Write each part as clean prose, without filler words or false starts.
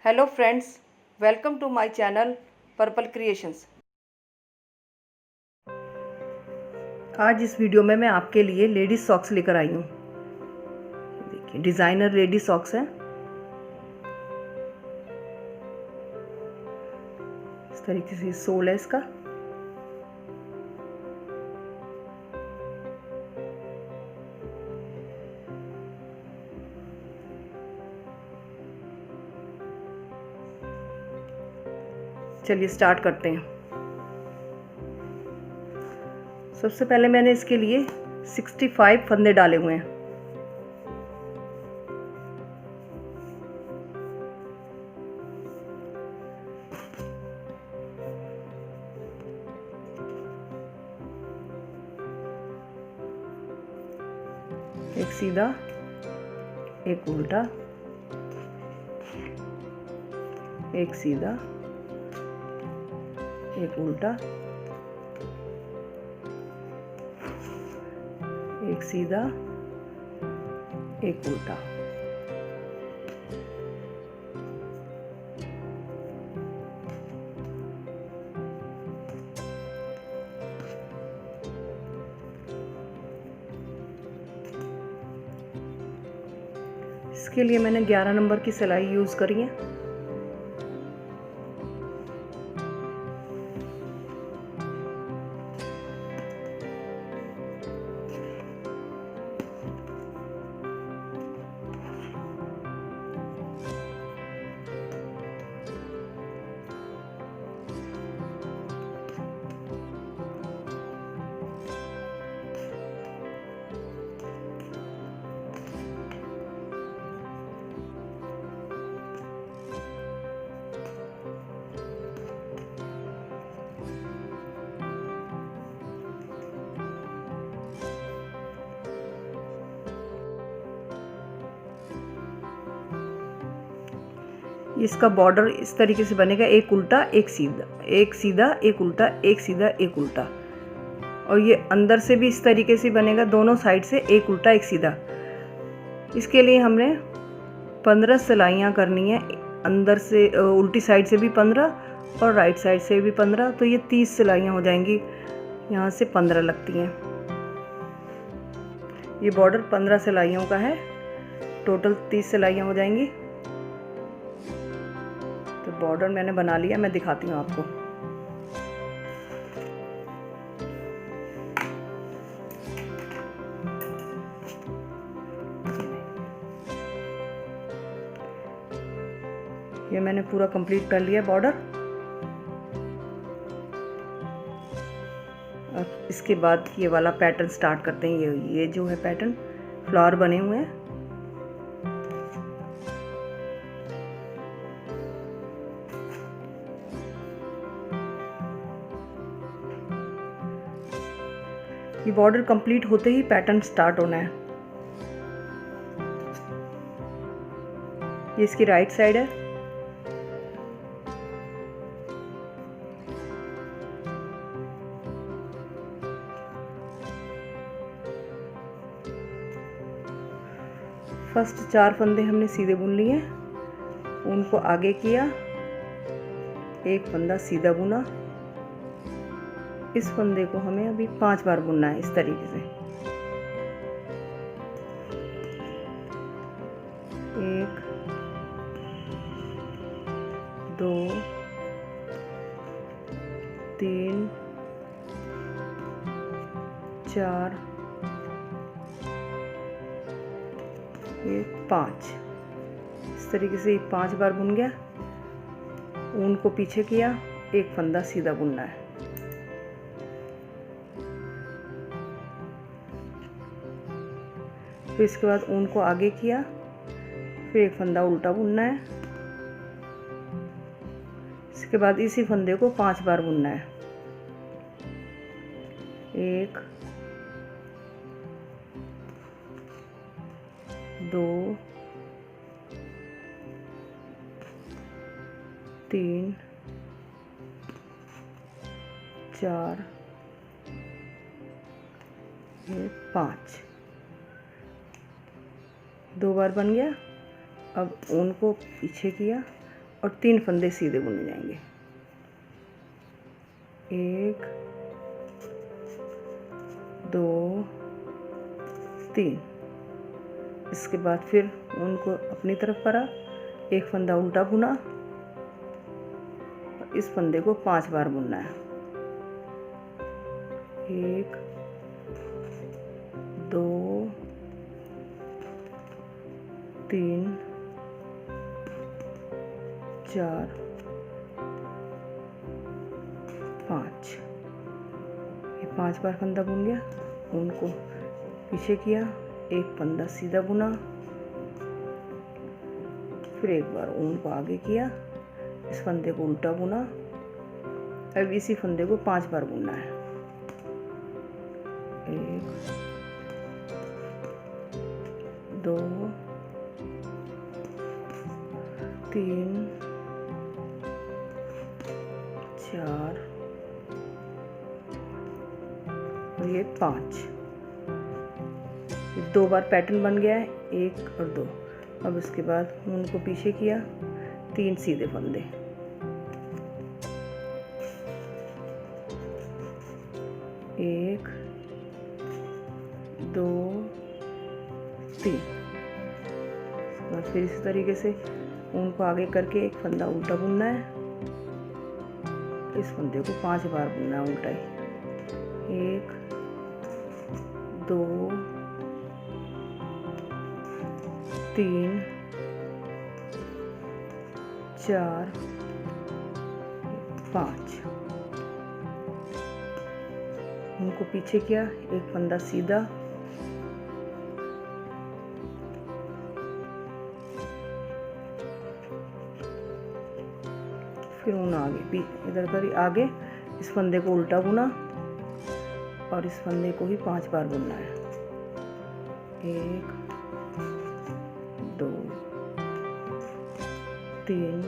Hello friends, welcome to my channel Purple Creations. आज इस video में मैं आपके लिए लेडीज सॉक्स लेकर आई हूँ। देखिए, डिज़ाइनर लेडीज सॉक्स है। इस तरीके से सोल है इसका। चलिए स्टार्ट करते हैं। सबसे पहले मैंने इसके लिए 65 फंदे डाले हुए हैं। एक सीधा, एक उल्टा, एक सीधा, एक उल्टा, एक सीधा, एक उल्टा। इसके लिए मैंने 11 नंबर की सिलाई यूज़ करी है। इसका बॉर्डर इस तरीके से बनेगा, एक उल्टा एक सीधा, एक सीधा एक उल्टा, एक सीधा एक उल्टा। और ये अंदर से भी इस तरीके से बनेगा, दोनों साइड से एक उल्टा एक सीधा। इसके लिए हमने 15 सिलाइयाँ करनी है। अंदर से उल्टी साइड से भी 15 और राइट साइड से भी 15, तो ये 30 सिलाइयाँ हो जाएंगी। यहाँ से 15 लगती हैं। ये बॉर्डर 15 सिलाइयों का है, टोटल 30 सिलाइयाँ हो जाएंगी। तो बॉर्डर मैंने बना लिया, मैं दिखाती हूँ आपको। ये मैंने पूरा कंप्लीट कर लिया बॉर्डर। अब इसके बाद ये वाला पैटर्न स्टार्ट करते हैं। ये जो है पैटर्न, फ्लावर बने हुए हैं। ये बॉर्डर कंप्लीट होते ही पैटर्न स्टार्ट होना है। ये इसकी राइट साइड है। फर्स्ट 4 फंदे हमने सीधे बुन लिए, उनको आगे किया, एक फंदा सीधा बुना। इस फंदे को हमें अभी 5 बार बुनना है, इस तरीके से। 1 2 3 4 5। इस तरीके से 5 बार बुन गया। ऊन को पीछे किया, एक फंदा सीधा बुनना है। फिर इसके बाद ऊन को आगे किया, फिर एक फंदा उल्टा बुनना है। इसके बाद इसी फंदे को 5 बार बुनना है। 1 2 3 4 5। 2 बार बन गया। अब ऊन को पीछे किया, और 3 फंदे सीधे बुने जाएंगे। 1 2 3। इसके बाद फिर उनको अपनी तरफ करा, एक फंदा उल्टा बुना, इस फंदे को 5 बार बुनना है। 1 2 3 4 5। ये 5 बार फंदा बुन गया। उनको पीछे किया, एक फंदा सीधा बुना, फिर एक बार ऊन को आगे किया, इस फंदे को उल्टा बुना। अब इसी फंदे को 5 बार बुनना है। 1 2 3 4 और ये 5। 2 बार पैटर्न बन गया है, 1 और 2। अब इसके बाद ऊन को पीछे किया, 3 सीधे फंदे, 1 2 3। फिर इसी तरीके से ऊन को आगे करके एक फंदा उल्टा बुनना है, इस फंदे को 5 बार बुनना है उल्टा ही। 1 2 3 4 5। उनको पीछे किया, एक फंदा सीधा, फिर ऊन आगे इधर कर आगे, इस फंदे को उल्टा बुना और इस फंदे को ही 5 बार बुनना है। 1 2 3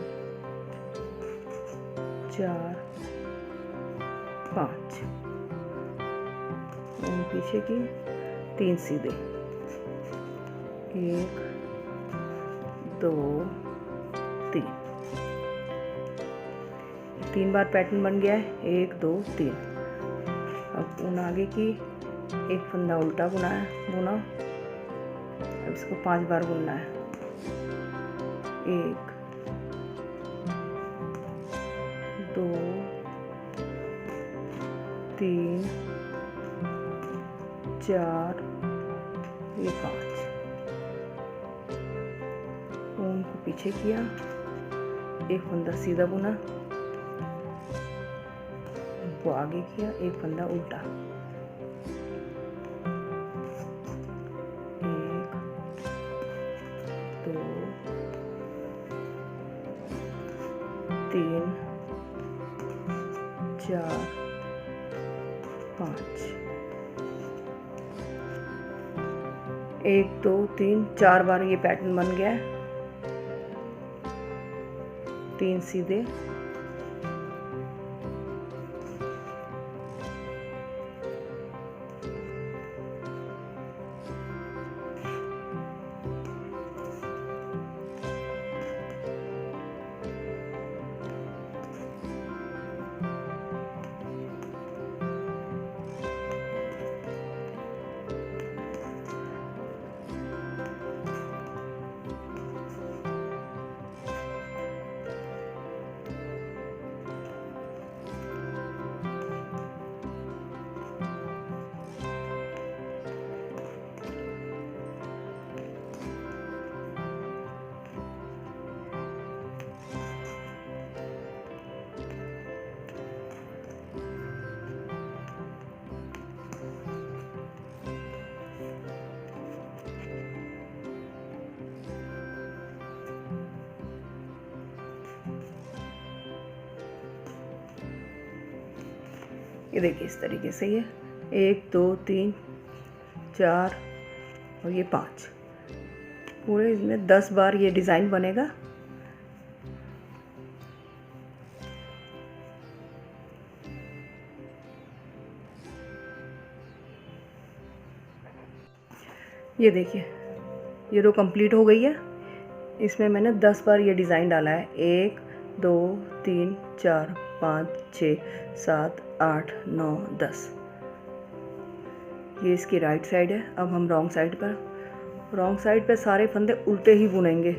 4 5। ऊन पीछे की, 3 सीधे, 1 2 3। 3 बार पैटर्न बन गया है, 1 2 3। अब ऊन आगे की, एक फंदा उल्टा बुना, अब इसको 5 बार बुनना है। 1 2 3 4 ये 5। ऊन को पीछे किया, एक फंदा सीधा बुना, को आगे किया, एक फंदा उल्टा, 1 2 3 4 5। 1 2 3 4 बार ये पैटर्न बन गया है। 3 सीधे, ये देखिए इस तरीके से ये 1 2 3 4 और ये 5। पूरे इसमें 10 बार ये डिज़ाइन बनेगा। ये देखिए ये रो कंप्लीट हो गई है। इसमें मैंने 10 बार ये डिज़ाइन डाला है। 1 2 3 4 5 6 7 8 9 10। ये इसकी राइट साइड है। अब हम रॉन्ग साइड पर सारे फंदे उल्टे ही बुनेंगे।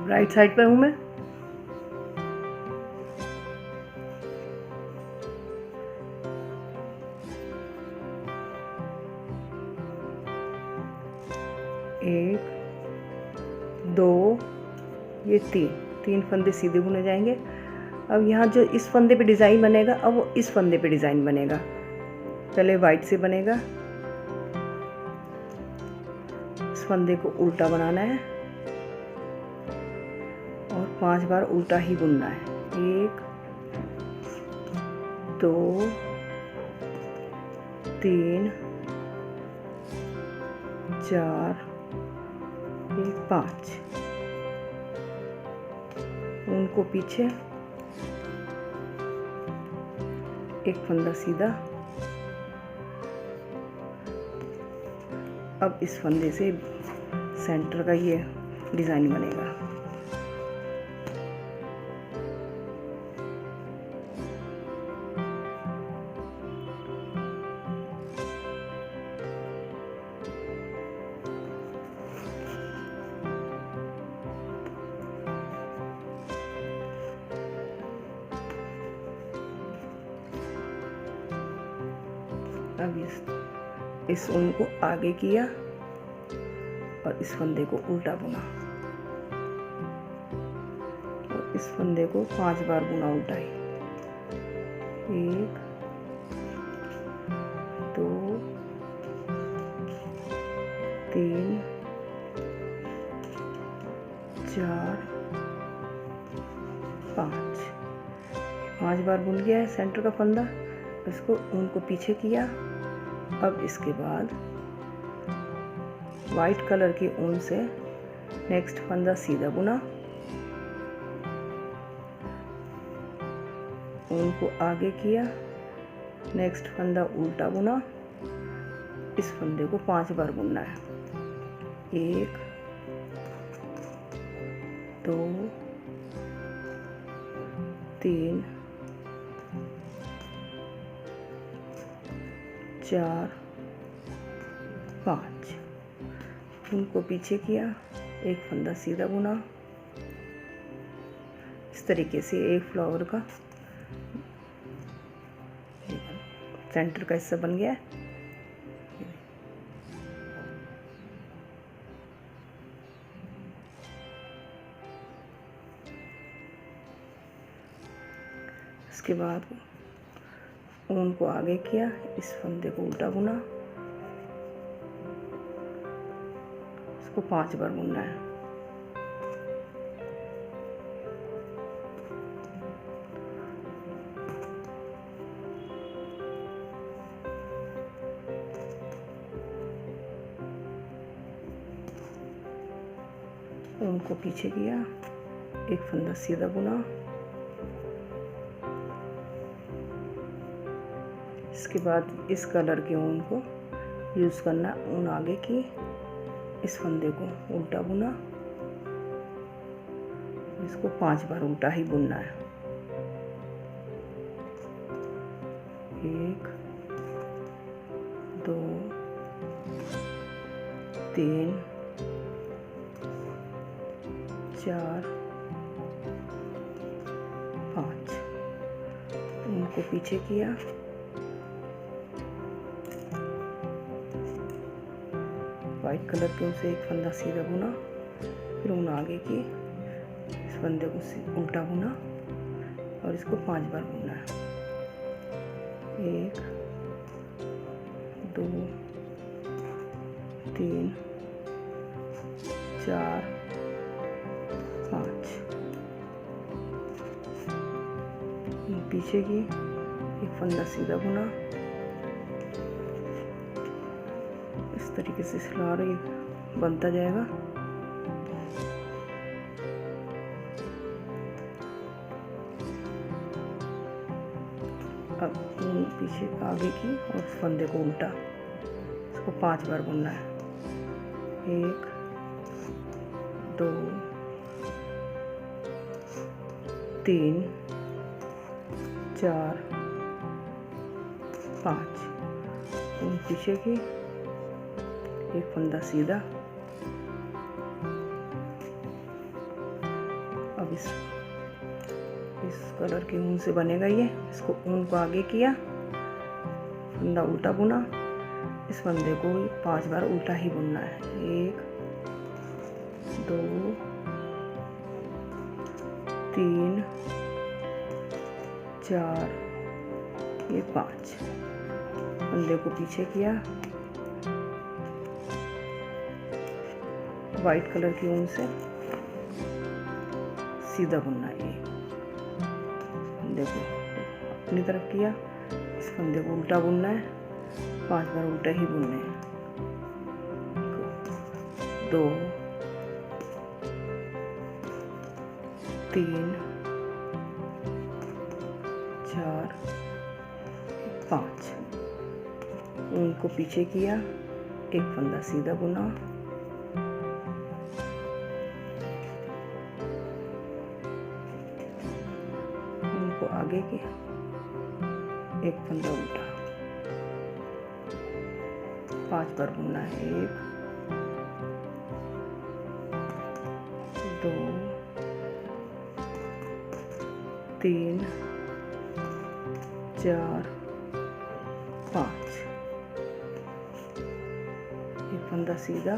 राइट साइड पर हूँ मैं। एक दो, ये तीन फंदे सीधे बुने जाएंगे। अब यहाँ जो इस फंदे पे डिज़ाइन बनेगा, अब वो इस फंदे पे डिज़ाइन बनेगा। पहले वाइट से बनेगा, इस फंदे को उल्टा बनाना है और 5 बार उल्टा ही बुनना है। 1 2 3 4 5। उनको पीछे, एक फंदा सीधा। अब इस फंदे से सेंटर का ये डिज़ाइन बनेगा। अब इस ऊन को आगे किया और इस फंदे को उल्टा बुना और इस फंदे को 5 बार बुना उल्टा ही। 1 2 3 4 5 बार बुन गया है सेंटर का फंदा। इसको ऊन को पीछे किया। अब इसके बाद वाइट कलर की ऊन से नेक्स्ट फंदा सीधा बुना, ऊन को आगे किया, नेक्स्ट फंदा उल्टा बुना। इस फंदे को 5 बार बुनना है। 1 2 3 4 5। उनको पीछे किया, एक फंदा सीधा बुना। इस तरीके से एक फ्लावर का सेंटर का हिस्सा बन गया है। इसके बाद ऊन को आगे किया, इस फंदे को उल्टा बुना, इसको 5 बार बुनना है। ऊन को पीछे किया, एक फंदा सीधा बुना, इसके बाद इस कलर के ऊन को यूज़ करना। ऊन आगे की, इस फंदे को उल्टा बुना, इसको 5 बार उल्टा ही बुनना है। 1 2 3 4 5। उनको पीछे किया, वाइट कलर के उनसे एक फंदा सीधा बुना, फिर ऊन आगे की, इस फंदे को उल्टा बुना और इसको 5 बार बुनना है। 1 2 3 4 5। पीछे की, एक फंदा सीधा बुना, इस तरीके से सलवार बनता जाएगा। अब पीछे आगे की और फंदे को उल्टा, इसको 5 बार बुनना है। 1 2 3 4 5। पीछे की, एक फंदा सीधा। अब इस कलर के ऊन से बनेगा ये। इसको ऊन को आगे किया, फंदा उल्टा बुना, इस फंदे को 5 बार उल्टा ही बुनना है। 1 2 3 4 ये 5। फंदे को पीछे किया, वाइट कलर की ऊन से सीधा बुनना है। ये फंदे को अपनी तरफ किया, इस फंदे को उल्टा बुनना है, 5 बार उल्टा ही बुनने हैं। 2 3 4 5। ऊन को पीछे किया, एक फंदा सीधा बुना, ऊन को आगे किया, एक फंदा उल्टा, 5 बार बुनना है। 1 2 3 4 5। एक फंदा सीधा,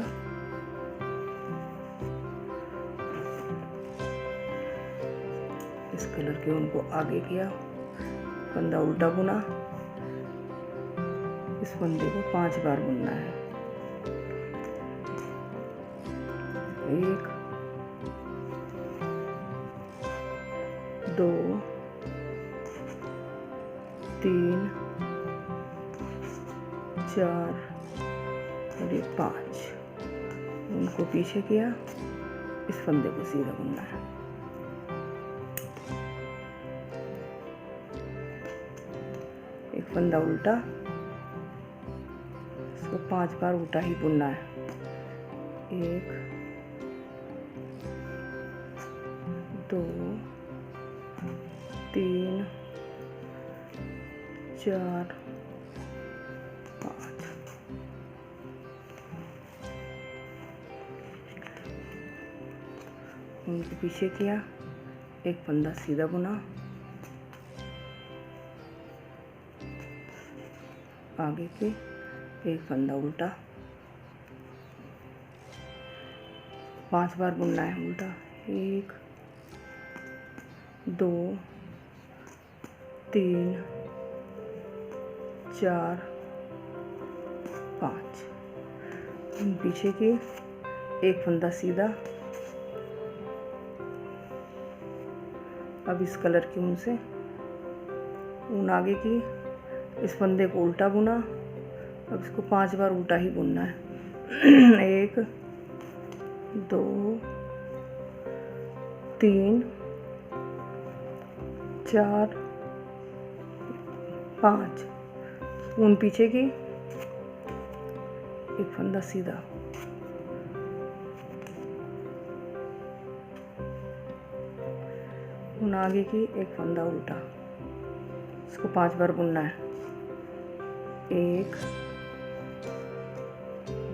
इस कलर के ऊन को आगे किया, फंदा उल्टा बुना, इस फंदे को 5 बार बुनना है। 1 2 3 4 और ये 5। उनको पीछे किया, इस फंदे को सीधा बुनना है। एक फंदा उल्टा, इसको 5 बार उल्टा ही बुनना है। 1 2 3 4 5। उनको पीछे किया, एक फंदा सीधा बुना, आगे के एक फंदा उल्टा, 5 बार बुनना है उल्टा। 1 2 3 4 5। पीछे के एक फंदा सीधा। अब इस कलर की ऊन से ऊन आगे की, इस फंदे को उल्टा बुना। अब इसको 5 बार उल्टा ही बुनना है। 1 2 3 4 5। ऊन पीछे की, एक फंदा सीधा। ऊन आगे की, एक फंदा उल्टा। इसको 5 बार बुनना है। 1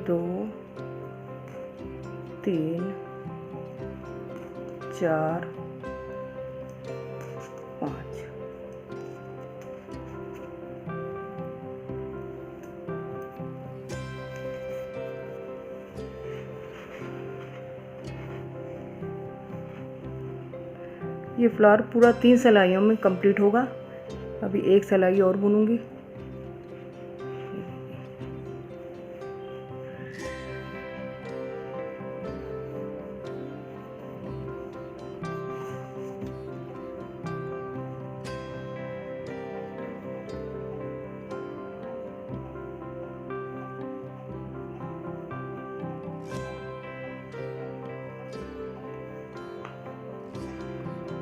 2 3 4 5। ये फ्लावर पूरा 3 सिलाइयों में कंप्लीट होगा। अभी एक सिलाई और बुनूंगी।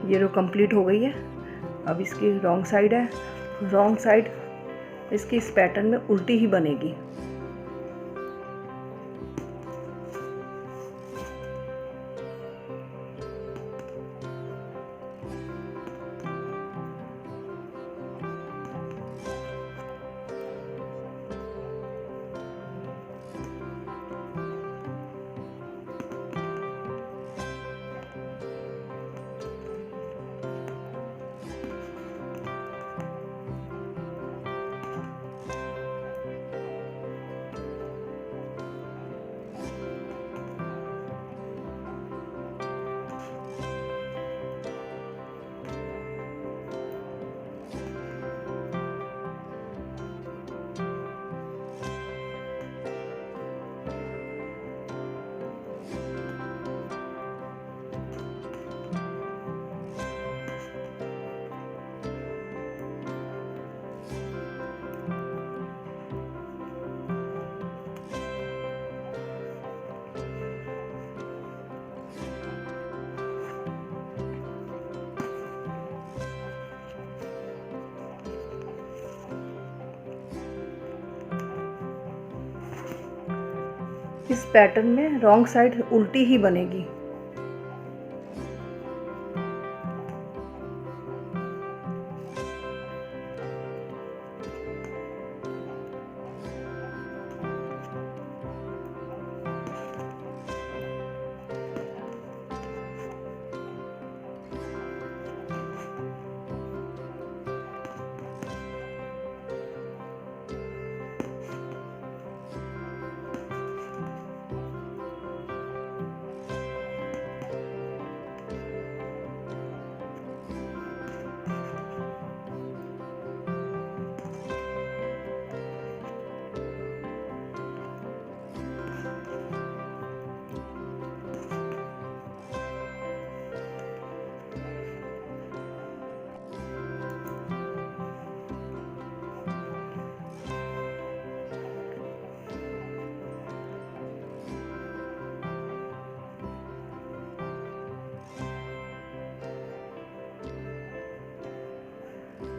ये रो कंप्लीट हो गई है। अब इसकी रॉन्ग साइड है। रॉन्ग साइड इसकी इस पैटर्न में उल्टी ही बनेगी। इस पैटर्न में रॉन्ग साइड उल्टी ही बनेगी।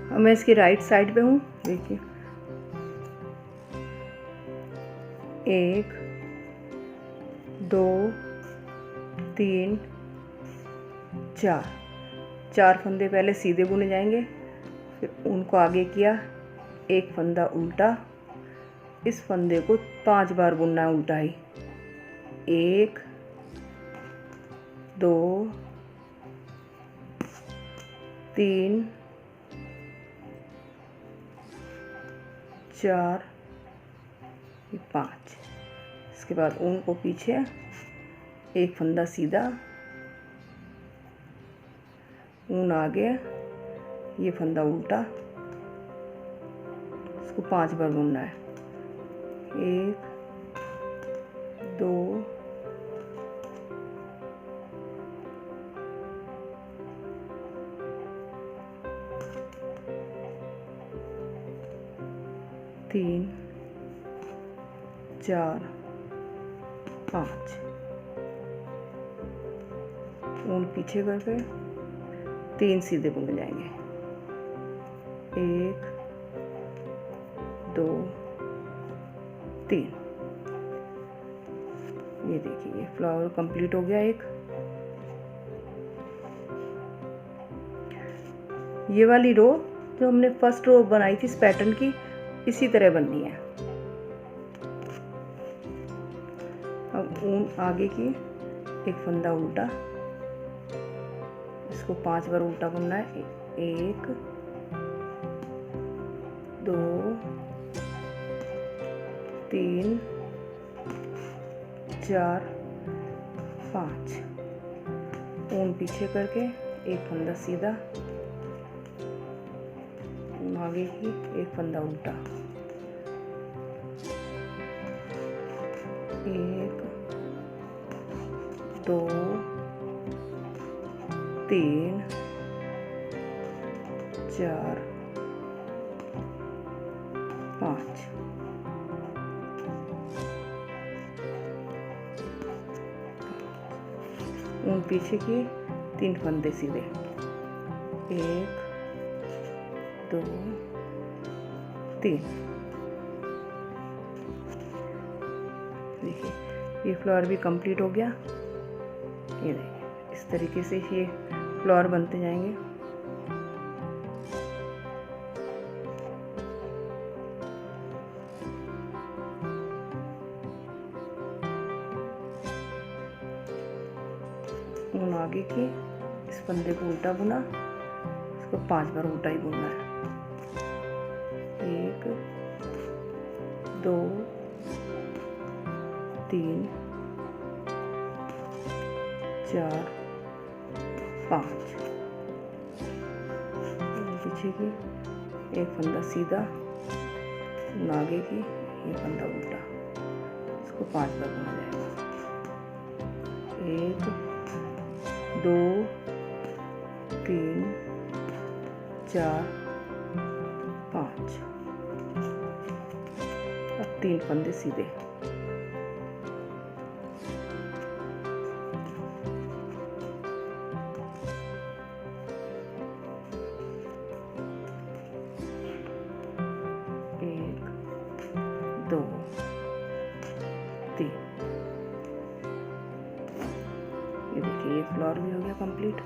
अब मैं इसकी राइट साइड पे हूँ। देखिए 1 2 3 4 फंदे पहले सीधे बुने जाएंगे, फिर उनको आगे किया, एक फंदा उल्टा। इस फंदे को 5 बार बुनना है उल्टा ही। 1 2 3 4 5। इसके बाद ऊन को पीछे, एक फंदा सीधा, ऊन आगे, ये फंदा उल्टा। इसको 5 बार बुनना है। 1 2 3 4 5 ऊन पीछे करके 3 सीधे बुने जाएंगे। 1 2 3। ये देखिए ये फ्लावर कंप्लीट हो गया। एक ये वाली रो जो हमने फर्स्ट रो बनाई थी इस पैटर्न की, इसी तरह बननी है। अब ऊन आगे की एक फंदा उल्टा, इसको 5 बार उल्टा बुनना है। 1 2 3 4 5। ऊन पीछे करके एक फंदा सीधा, ऊन आगे की एक फंदा उल्टा। 1 2 3 4 5। ऊन पीछे की 3 फंदे सीधे। 1 2 3। देखिए ये फ्लावर भी कंप्लीट हो गया। ये देखिए इस तरीके से ये फ्लावर बनते जाएंगे। ऊन आगे की इस फंदे को उल्टा बुना, इसको 5 बार उल्टा ही बुनना है। 1 2 3 4 5। पीछे की एक फंदा सीधा, आगे की ये फंदा उल्टा, इसको 5 बार बुना जाएगा। 1 2 3 4 5। अब 3 फंदे सीधे। दो 3। ये देखिए ये फ्लावर भी हो गया कंप्लीट।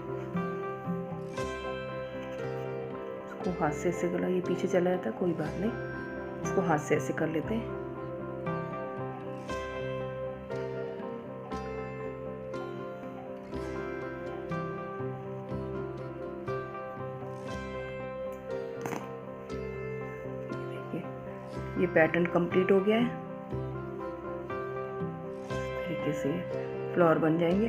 इसको हाथ से ऐसे गला, ये पीछे चला जाता है, कोई बात नहीं, इसको हाथ से ऐसे कर लेते हैं। ये पैटर्न कंप्लीट हो गया है। इस तरीके से फ्लावर बन जाएंगे।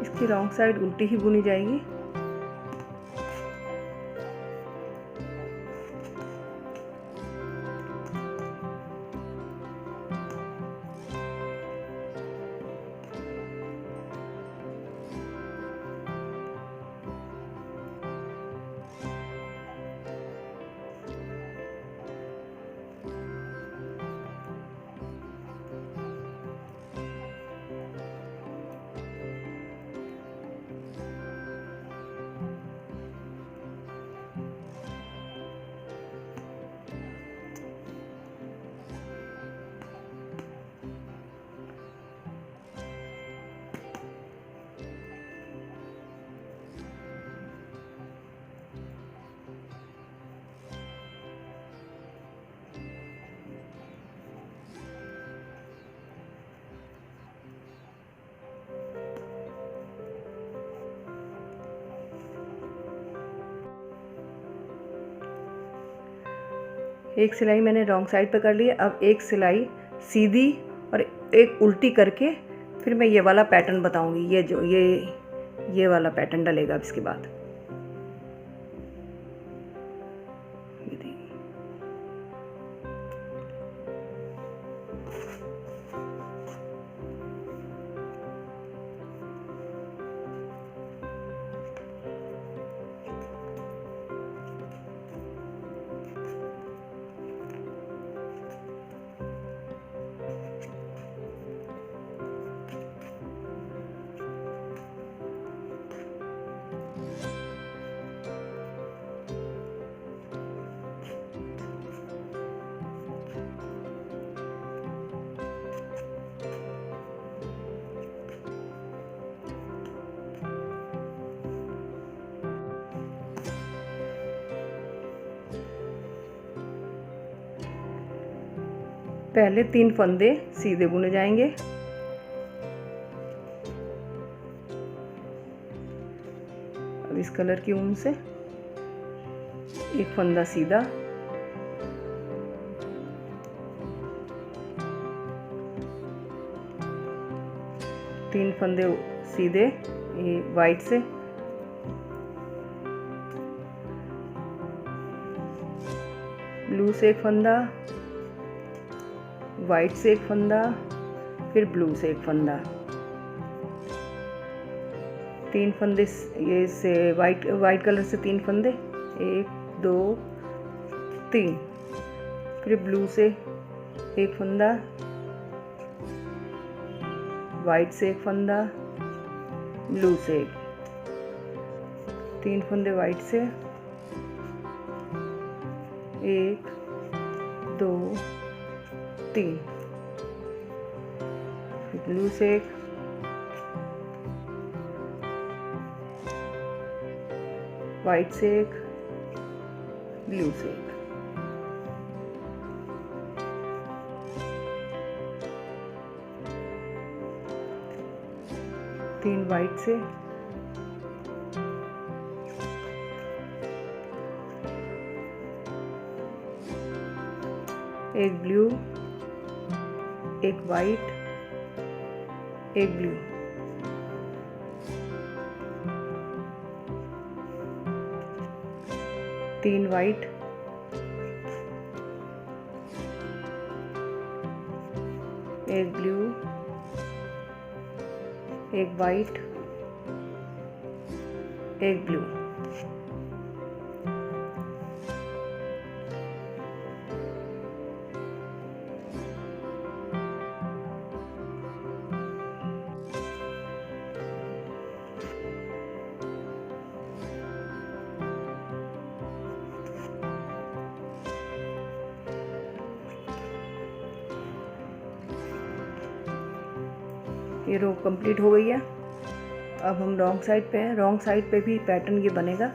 इसकी रॉन्ग साइड उल्टी ही बुनी जाएगी। एक सिलाई मैंने रॉन्ग साइड पे कर ली है। अब एक सिलाई सीधी और एक उल्टी करके फिर मैं ये वाला पैटर्न बताऊंगी। ये जो ये वाला पैटर्न डलेगा इसके बाद। पहले 3 फंदे सीधे बुने जाएंगे। अब इस कलर की ऊन से एक फंदा सीधा, तीन फंदे सीधे ये वाइट से, ब्लू से एक फंदा, वाइट से एक फंदा, फिर ब्लू से एक फंदा, तीन फंदे ये से वाइट कलर से 3 फंदे, 1 2 3, फिर ब्लू से एक फंदा, वाइट से एक फंदा, ब्लू से एक, 3 फंदे वाइट से, 1 2 3, फिर ब्लू से एक, वाइट से एक, ब्लू से एक, तीन वाइट से, एक ब्लू, एक वाइट, एक ब्लू, तीन वाइट, एक ब्लू, एक वाइट, एक ब्लू, ये रो कंप्लीट हो गई है। अब हम रॉन्ग साइड पे हैं। रॉन्ग साइड पे भी पैटर्न ये बनेगा।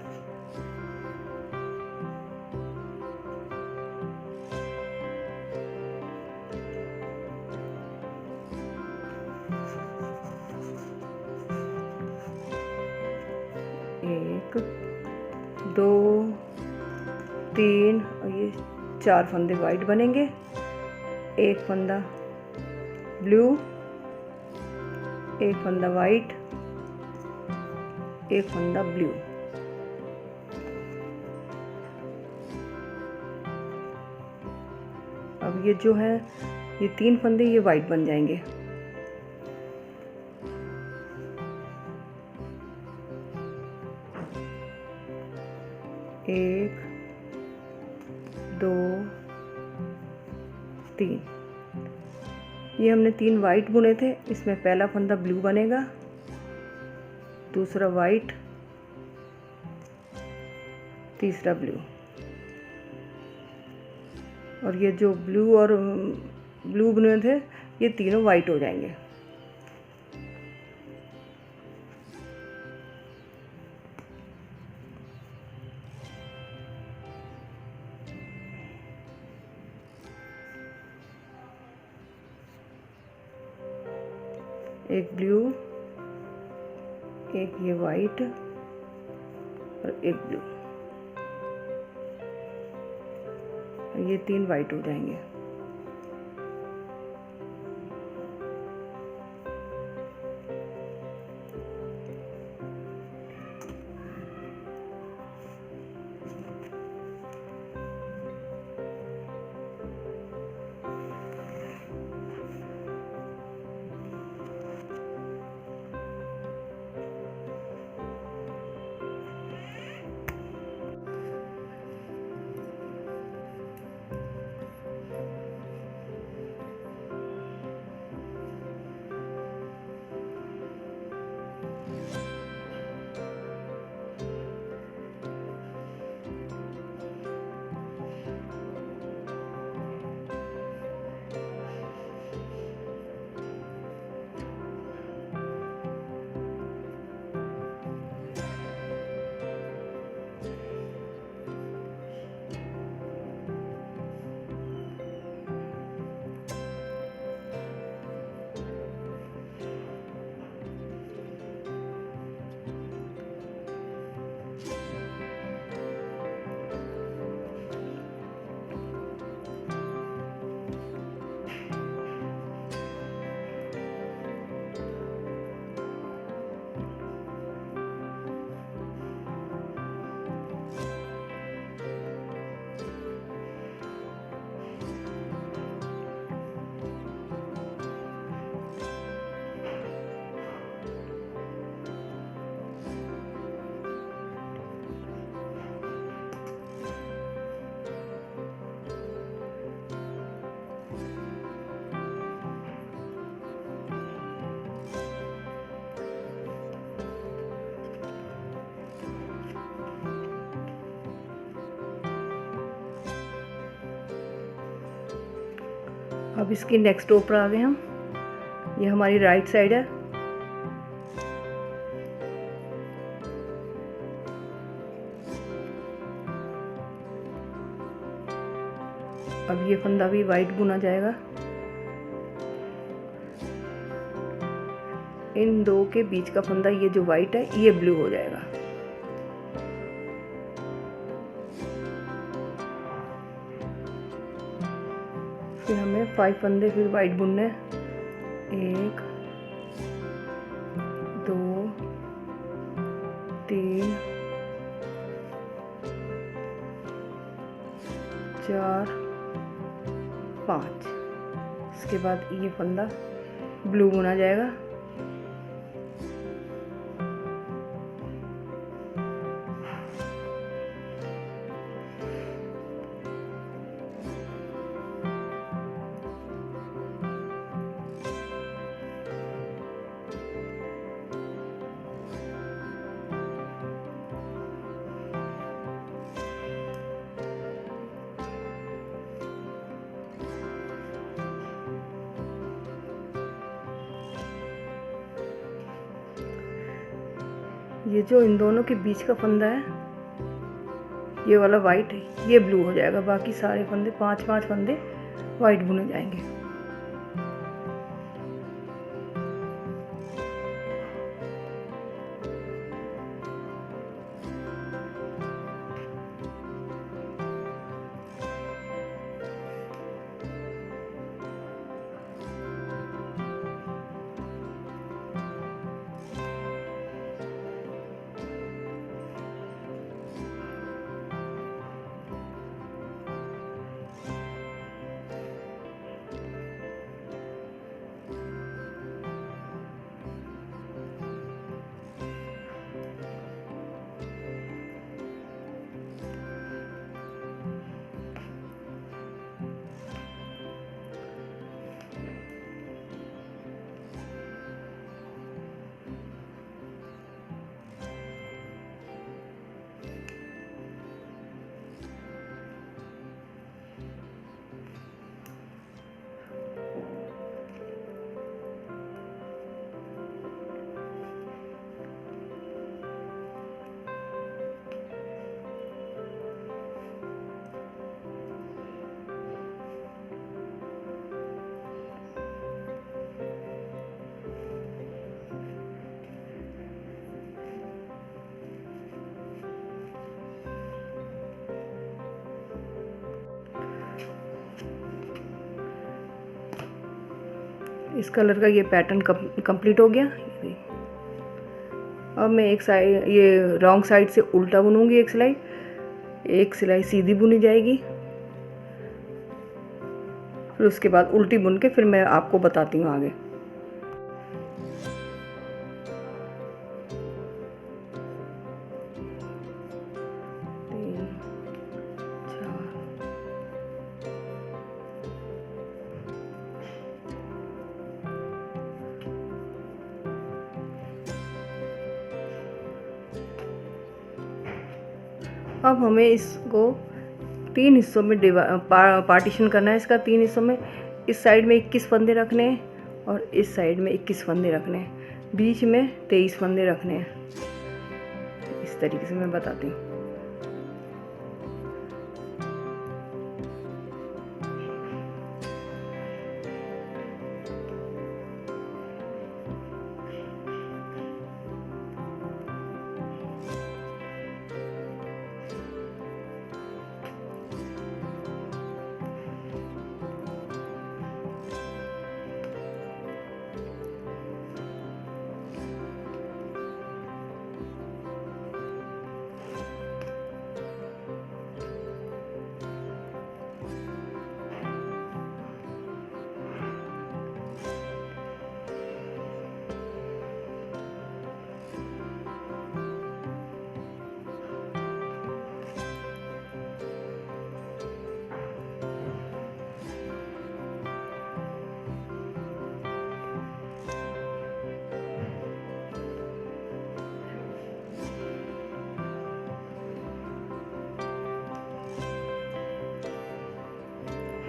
एक, दो, तीन और ये 4 फंदे वाइट बनेंगे, एक फंदा ब्लू, एक फंदा वाइट, एक फंदा ब्लू। अब ये जो है ये 3 फंदे ये वाइट बन जाएंगे। एक, दो, 3, ये हमने 3 वाइट बुने थे। इसमें पहला फंदा ब्लू बनेगा, दूसरा वाइट, तीसरा ब्लू, और ये जो ब्लू बुने थे ये तीनों वाइट हो जाएंगे। एक ब्लू, एक ये वाइट और एक ब्लू, ये 3 वाइट हो जाएंगे। अब इसकी नेक्स्ट रो पर आ गए हम। ये हमारी राइट साइड है। अब ये फंदा भी वाइट बुना जाएगा। इन दो के बीच का फंदा ये जो वाइट है ये ब्लू हो जाएगा। फिर हमें 5 फंदे फिर वाइट बुनने। 1 2 3 4 5। इसके बाद ये फंदा ब्लू बुना जाएगा। ये जो इन दोनों के बीच का फंदा है ये वाला वाइट है ये ब्लू हो जाएगा। बाकी सारे फंदे 5-5 फंदे वाइट बुने जाएंगे। इस कलर का ये पैटर्न कंप्लीट हो गया। अब मैं एक साइड ये रॉन्ग साइड से उल्टा बुनूंगी। एक सिलाई सीधी बुनी जाएगी। फिर उसके बाद उल्टी बुन के फिर मैं आपको बताती हूँ आगे। अब हमें इसको 3 हिस्सों में पार्टीशन करना है। इसका 3 हिस्सों में इस साइड में 21 फंदे रखने हैं और इस साइड में 21 फंदे रखने हैं। बीच में 23 फंदे रखने हैं। इस तरीके से मैं बताती हूँ।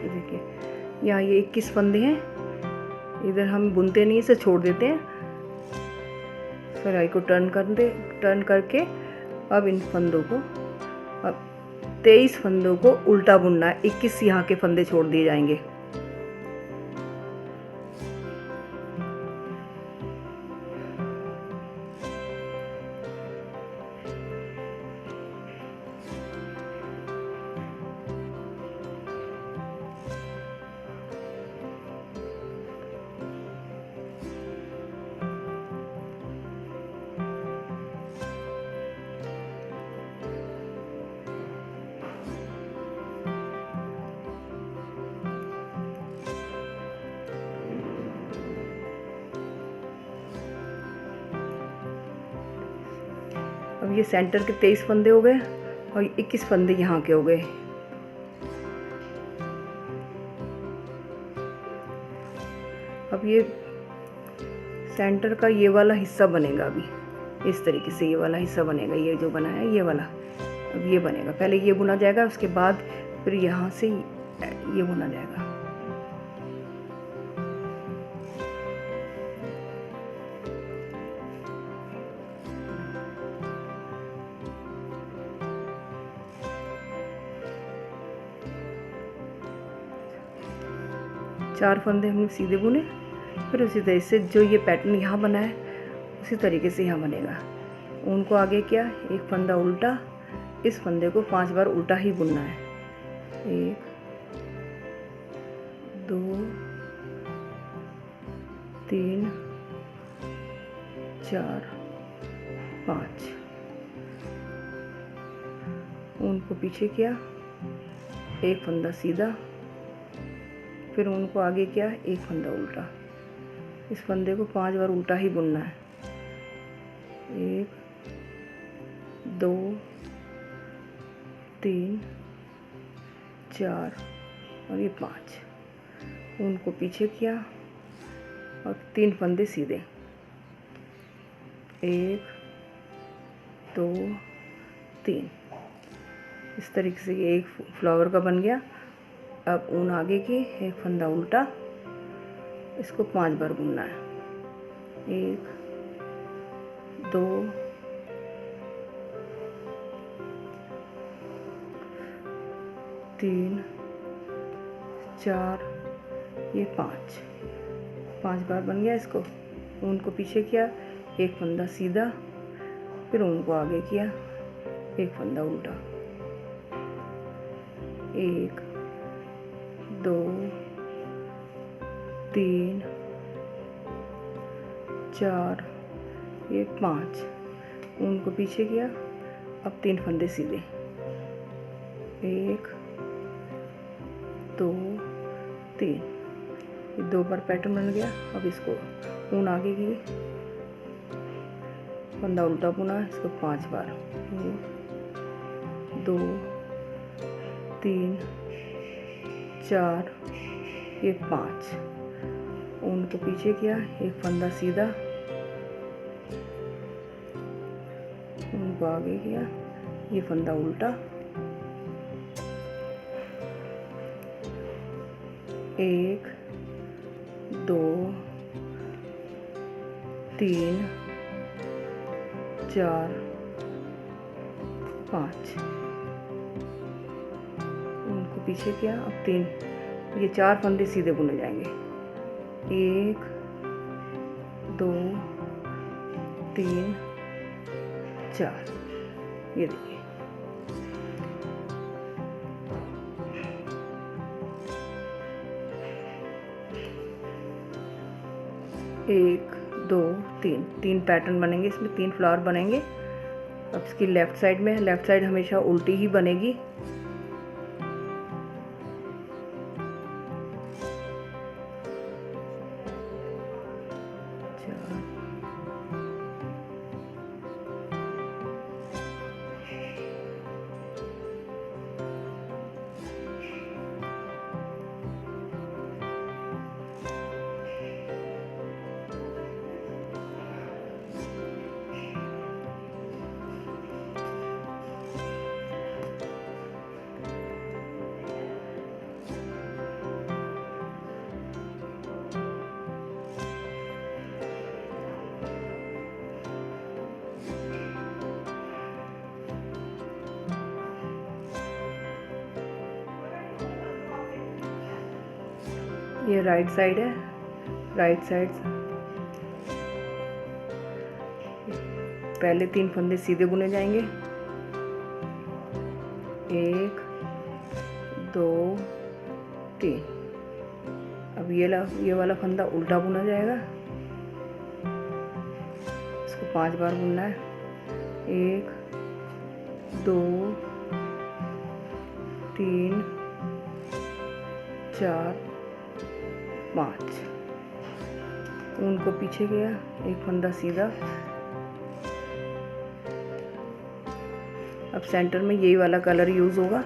देखिए यहाँ ये 21 फंदे हैं, इधर हम बुनते नहीं, इसे छोड़ देते हैं। सिलाई को टर्न करके अब इन फंदों को, अब 23 फंदों को उल्टा बुनना है। 21 यहाँ के फंदे छोड़ दिए जाएंगे। अब ये सेंटर के 23 फंदे हो गए और 21 फंदे यहाँ के हो गए। अब ये सेंटर का ये वाला हिस्सा बनेगा, अभी इस तरीके से ये वाला हिस्सा बनेगा, ये जो बना है ये वाला, अब ये बनेगा। पहले ये बुना जाएगा, उसके बाद फिर यहाँ से ये बुना जाएगा। चार फंदे हमने सीधे बुने, फिर उसी तरह से जो ये पैटर्न यहाँ बना है उसी तरीके से यहाँ बनेगा। उनको आगे किया, एक फंदा उल्टा, इस फंदे को 5 बार उल्टा ही बुनना है। 1 2 3 4 5। उनको पीछे किया, एक फंदा सीधा, फिर उनको आगे किया, एक फंदा उल्टा। इस फंदे को 5 बार उल्टा ही बुनना है। 1 2 3 4 और ये 5। उनको पीछे किया और 3 फंदे सीधे, 1 2 3। इस तरीके से ये एक फ्लावर का बन गया। अब ऊन आगे की, एक फंदा उल्टा, इसको 5 बार बुनना है। 1 2 3 4, ये 5 बार बन गया। इसको ऊन को पीछे किया, एक फंदा सीधा, फिर ऊन को आगे किया, एक फंदा उल्टा। 1 2 3 4, ये 5। ऊन को पीछे किया, अब 3 फंदे सीधे, 1 2 3। ये 2 बार पैटर्न बन गया। अब इसको ऊन आगे की, फंदा उल्टा बुना, इसको 5 बार, 1 2 3 4, ये 5। ऊन को पीछे किया, एक फंदा सीधा, ऊन को आगे किया, ये फंदा उल्टा, 1 2 3 4 5। उनको पीछे किया, अब 3, ये 4 फंदे सीधे बुने जाएंगे। 1 2 3 4, ये देखिए। 1 2 3 पैटर्न बनेंगे, इसमें 3 फ्लावर बनेंगे। अब इसकी लेफ़्ट साइड में, लेफ़्ट साइड हमेशा उल्टी ही बनेगी। ये राइट साइड है, राइट साइड पहले 3 फंदे सीधे बुने जाएंगे, 1 2 3। अब ये वाला फंदा उल्टा बुना जाएगा, इसको 5 बार बुनना है, 1 2 3 4 5। ऊन को पीछे किया, एक फंदा सीधा। अब सेंटर में यही वाला कलर यूज़ होगा,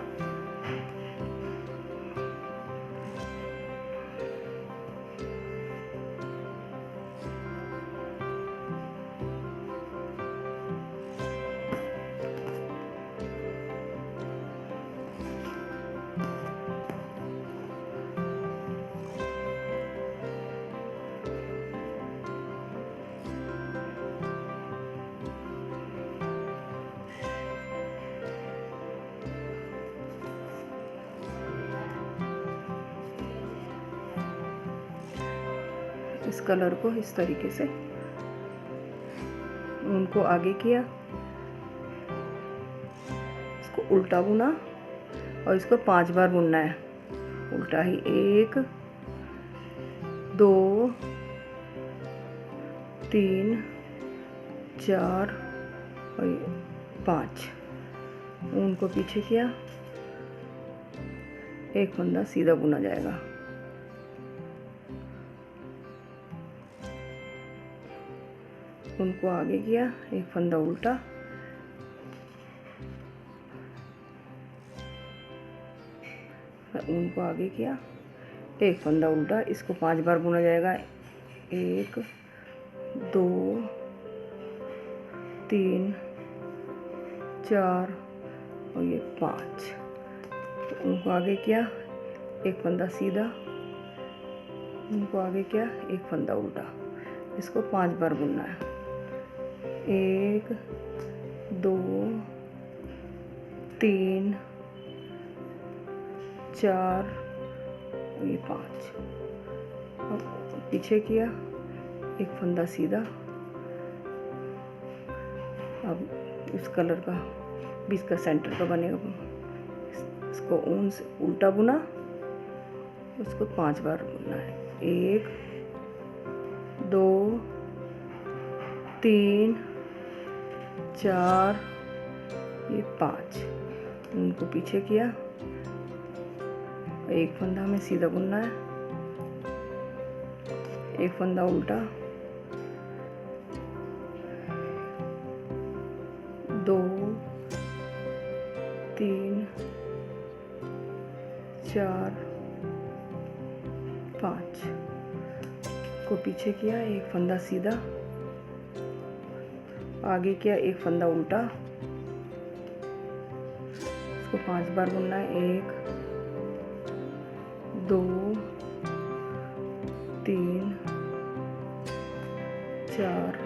इस कलर को इस तरीके से उनको आगे किया, इसको उल्टा बुना और इसको 5 बार बुनना है, उल्टा ही 1 2 3 4 और 5। ऊन को पीछे किया, एक फंदा सीधा बुना जाएगा, उनको आगे किया, एक फंदा उल्टा, उनको आगे किया, एक फंदा उल्टा। इसको 5 बार बुना जाएगा, 1 2 3 4 और ये 5। उनको आगे किया, एक फंदा सीधा, उनको आगे किया, एक फंदा उल्टा। इसको 5 बार बुनना है, 1 2 3 4 ये 5। और पीछे किया, एक फंदा सीधा। अब इस कलर का भी इसका सेंटर का बनेगा, इसको ऊन से उल्टा बुना, उसको 5 बार बुनना है, 1 2 3 4 ये 5। उनको पीछे किया, एक फंदा हमें सीधा बुनना है, एक फंदा उल्टा, 2 3 4 5 को पीछे किया, एक फंदा सीधा, आगे किया, एक फंदा उल्टा। इसको 5 बार बुनना है, 1 2 3 4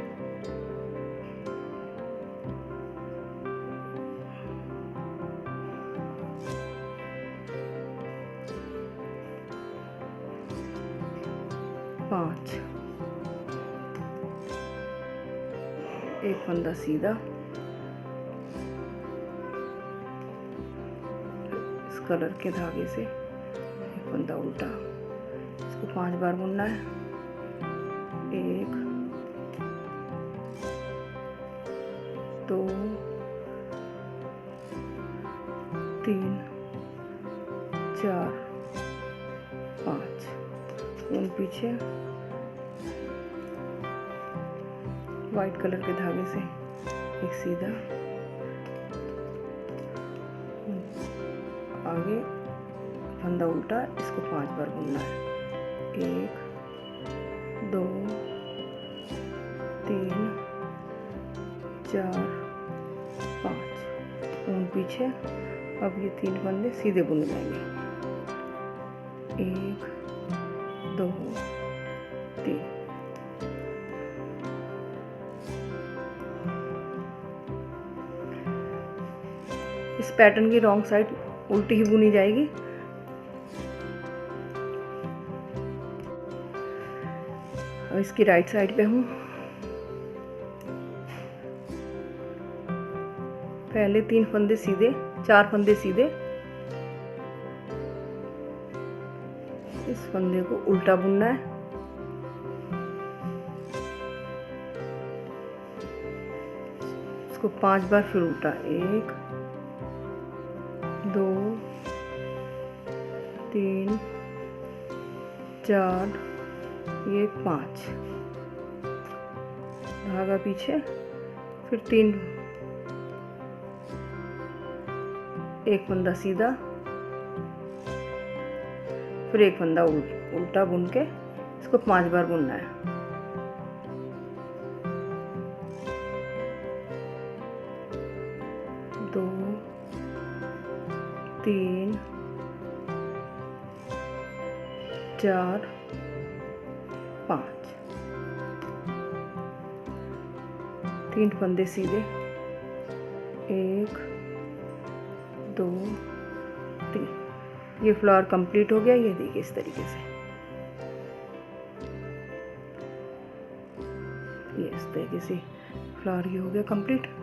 5। एक फंदा सीधा, इस कलर के धागे से एक फंदा उल्टा। इसको 5 बार बुनना है, 1 2 3 4 5। ऊन पीछे, वाइट कलर के धागे से एक सीधा, आगे फंदा उल्टा। इसको 5 बार बुनना है, 1 2 3 4 5। ऊन पीछे। अब ये 3 फंदे सीधे बुने जाएंगे, 1 2 3। इस पैटर्न की रॉन्ग साइड उल्टी ही बुनी जाएगी। और इसकी राइट साइड पे हूँ। पहले 3 फंदे सीधे, 4 फंदे सीधे, इस फंदे को उल्टा बुनना है। इसको 5 बार फिर उल्टा, 1 2 3 4, ये 5, धागा पीछे, फिर 3, एक फंदा सीधा, फिर एक फंदा उल्टा बुन के इसको 5 बार बुनना है। दो, 3 4 5, 3 फंदे सीधे, 1 2 3। ये फ्लावर कंप्लीट हो गया। ये देखिए इस तरीके से, ये इस तरीके से फ्लावर ये हो गया कंप्लीट।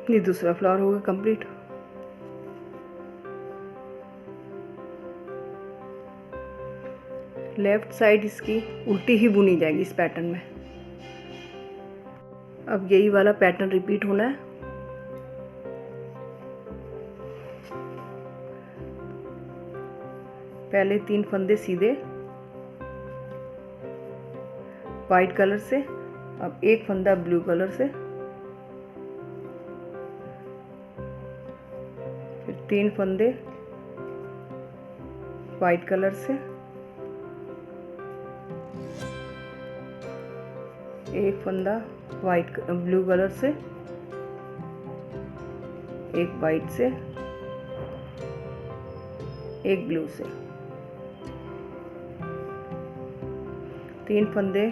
ये दूसरा फ्लावर हो गया कंप्लीट। लेफ्ट साइड इसकी उल्टी ही बुनी जाएगी इस पैटर्न में। अब यही वाला पैटर्न रिपीट होना है। पहले 3 फंदे सीधे वाइट कलर से, अब एक फंदा ब्लू कलर से, फिर 3 फंदे वाइट कलर से, एक फंदा ब्लू कलर से, एक वाइट से, एक ब्लू से, 3 फंदे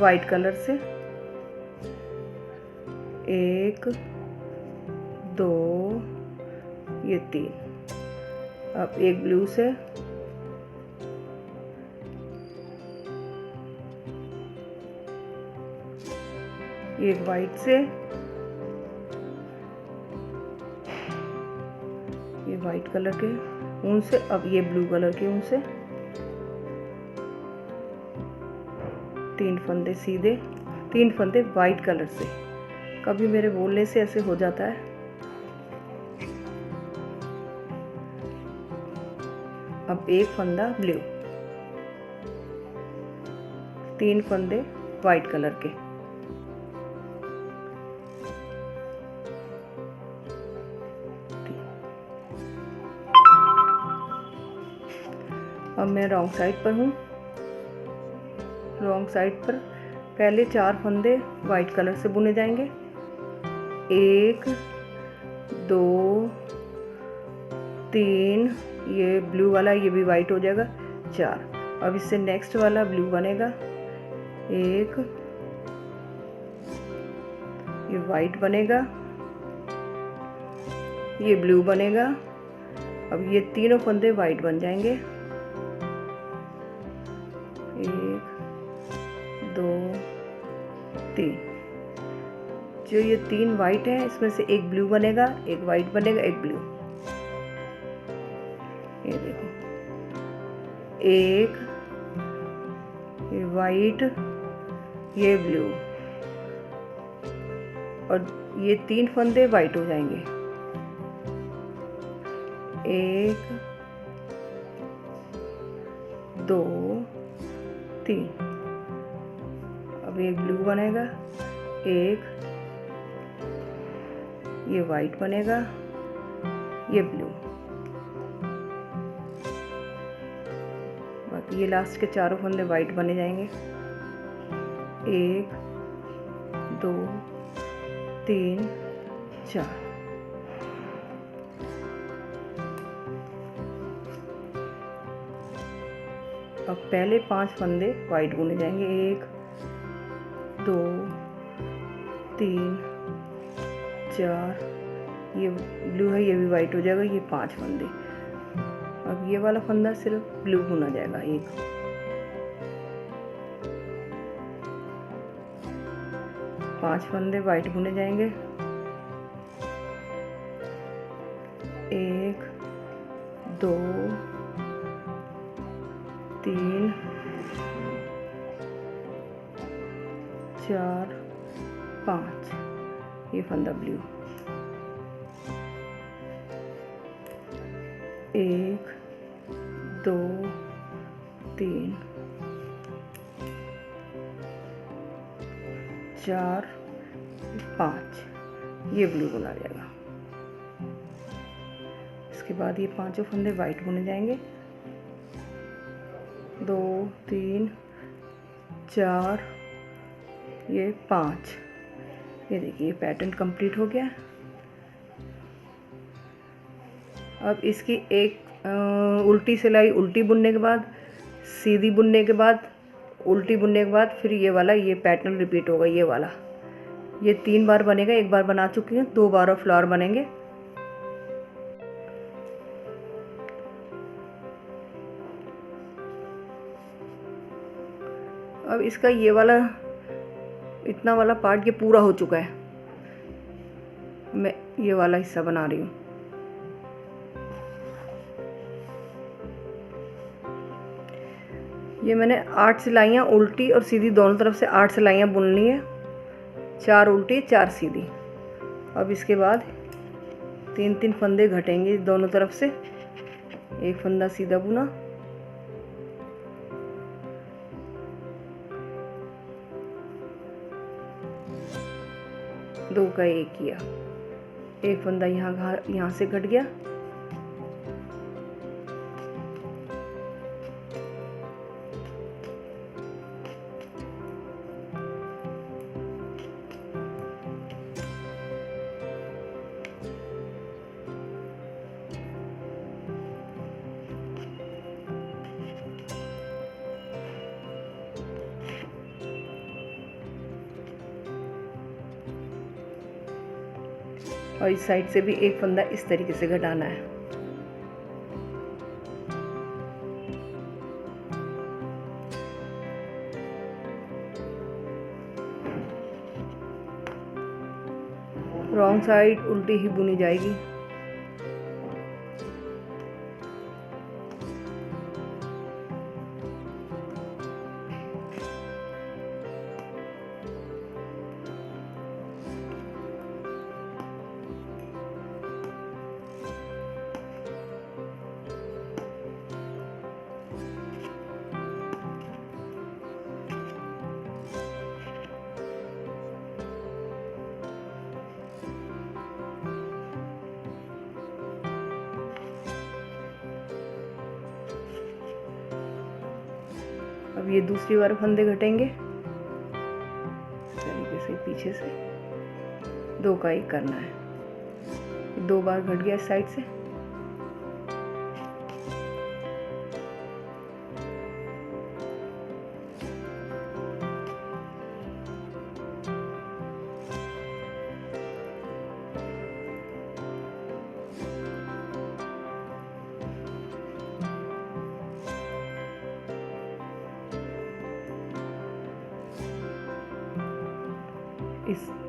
वाइट कलर से, 1 2, ये 3। अब एक ब्लू से, एक वाइट से, ये वाइट कलर के ऊन से, अब ये ब्लू कलर के ऊन से, 3 फंदे सीधे, 3 फंदे वाइट कलर से। कभी मेरे बोलने से ऐसे हो जाता है। अब एक फंदा ब्लू, 3 फंदे वाइट कलर के, अब मैं रॉन्ग साइड पर हूँ। रॉन्ग साइड पर पहले 4 फंदे वाइट कलर से बुने जाएंगे, 1 2 3, ये ब्लू वाला ये भी वाइट हो जाएगा, 4। अब इससे नेक्स्ट वाला ब्लू बनेगा, 1, ये वाइट बनेगा, ये ब्लू बनेगा। अब ये तीनों फंदे वाइट बन जाएंगे, 1 2 3। जो ये 3 वाइट है इसमें से एक ब्लू बनेगा, एक वाइट बनेगा, एक ब्लू। ये देखो, एक ये वाइट, ये ब्लू, और ये 3 फंदे वाइट हो जाएंगे, 1 2 3। अब एक ब्लू बनेगा, एक ये वाइट बनेगा, ये ब्लू, बाकी ये लास्ट के चारों फंदे वाइट बने जाएंगे। 1 2 3 4। अब पहले 5 फंदे वाइट बुने जाएंगे। 1 2 3 4, ये ब्लू है, ये भी वाइट हो जाएगा, ये 5 फंदे। अब ये वाला फंदा सिर्फ ब्लू बुना जाएगा। 5 फंदे वाइट बुने जाएंगे। 1 2 3 4 5, ये फंदा ब्लू। 1 2 3 4 5, ये ब्लू बुना जाएगा। इसके बाद ये 5 फंदे वाइट बुने जाएंगे। 2 3 4, ये 5। ये देखिए, ये पैटर्न कंप्लीट हो गया। अब इसकी एक उल्टी सिलाई, उल्टी बुनने के बाद, सीधी बुनने के बाद, उल्टी बुनने के बाद फिर ये वाला, ये पैटर्न रिपीट होगा। ये वाला ये 3 बार बनेगा। 1 बार बना चुकी हूँ, 2 बार और फ्लावर बनेंगे। अब इसका ये वाला, इतना वाला पार्ट ये पूरा हो चुका है। मैं ये वाला हिस्सा बना रही हूँ। ये मैंने 8 सिलाइयाँ उल्टी और सीधी दोनों तरफ से 8 सिलाइयाँ बुननी है। 4 उल्टी 4 सीधी। अब इसके बाद 3-3 फंदे घटेंगे दोनों तरफ से। एक फंदा सीधा बुना, दो का एक किया, एक फंदा यहाँ से घट गया। और इस साइड से भी एक फंदा इस तरीके से घटाना है। रॉन्ग साइड उल्टी ही बुनी जाएगी। अब ये दूसरी बार फंदे घटेंगे तरीके से, पीछे से 2 का 1 करना है। 2 बार घट गया इस साइड से।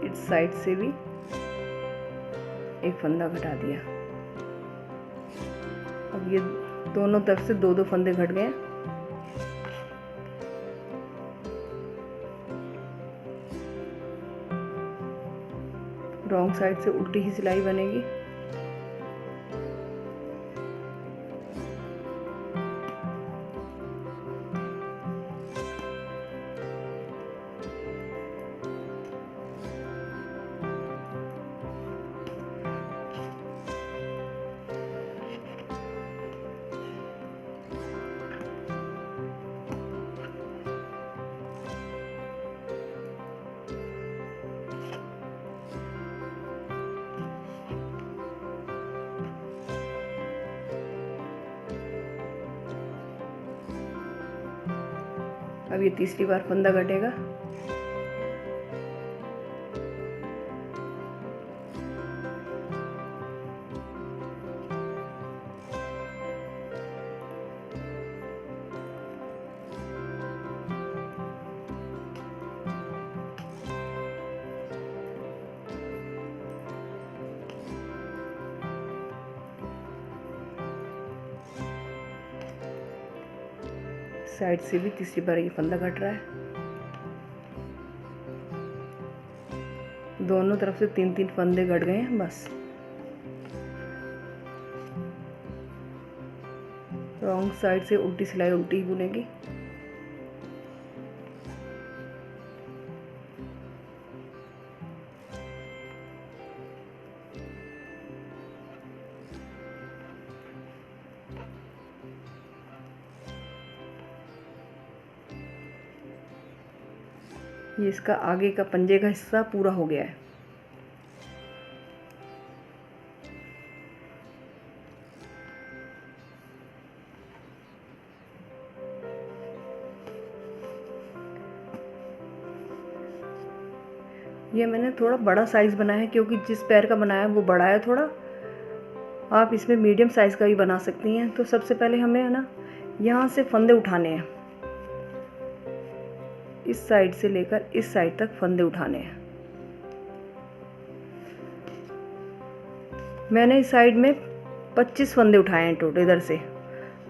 इस साइड से भी एक फंदा घटा दिया। अब ये दोनों तरफ से 2-2 फंदे घट गए। रॉन्ग साइड से उल्टी ही सिलाई बनेगी। अब ये तीसरी बार फंदा कटेगा। साइड से भी तीसरी बार ये फंदा कट रहा है। दोनों तरफ से 3-3 फंदे कट गए हैं बस। रॉन्ग साइड से उल्टी सिलाई उल्टी ही बुनेगी। ये इसका आगे का पंजे का हिस्सा पूरा हो गया है। ये मैंने थोड़ा बड़ा साइज़ बनाया है क्योंकि जिस पैर का बनाया है वो बड़ा है थोड़ा। आप इसमें मीडियम साइज़ का भी बना सकती हैं। तो सबसे पहले हमें है ना यहाँ से फंदे उठाने हैं, इस साइड से लेकर इस साइड तक फंदे उठाने हैं। मैंने इस साइड में 25 फंदे उठाए हैं टोटल। इधर से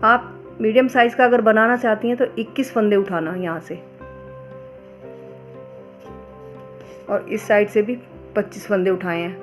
आप मीडियम साइज़ का अगर बनाना चाहती हैं तो 21 फंदे उठाना यहाँ से, और इस साइड से भी 25 फंदे उठाए हैं।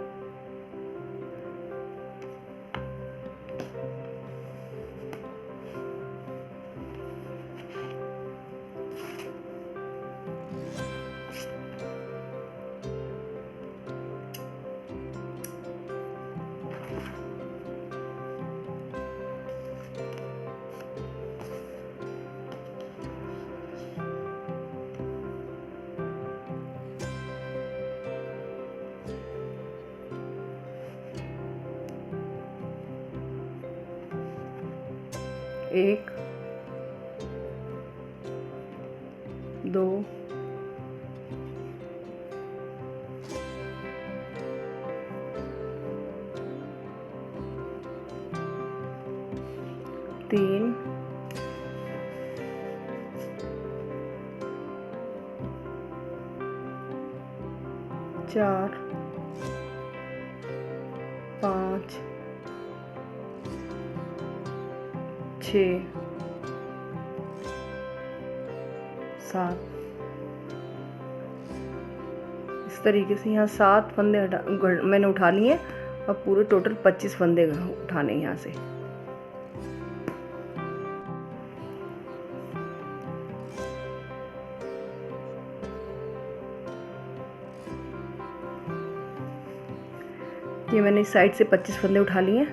एक, दो, तीन, चार, पाँच, 6, 7। इस तरीके से यहाँ 7 फंदे मैंने उठा लिए। अब पूरे टोटल 25 फंदे उठाने यहाँ से। ये मैंने इस साइड से 25 फंदे उठा लिए।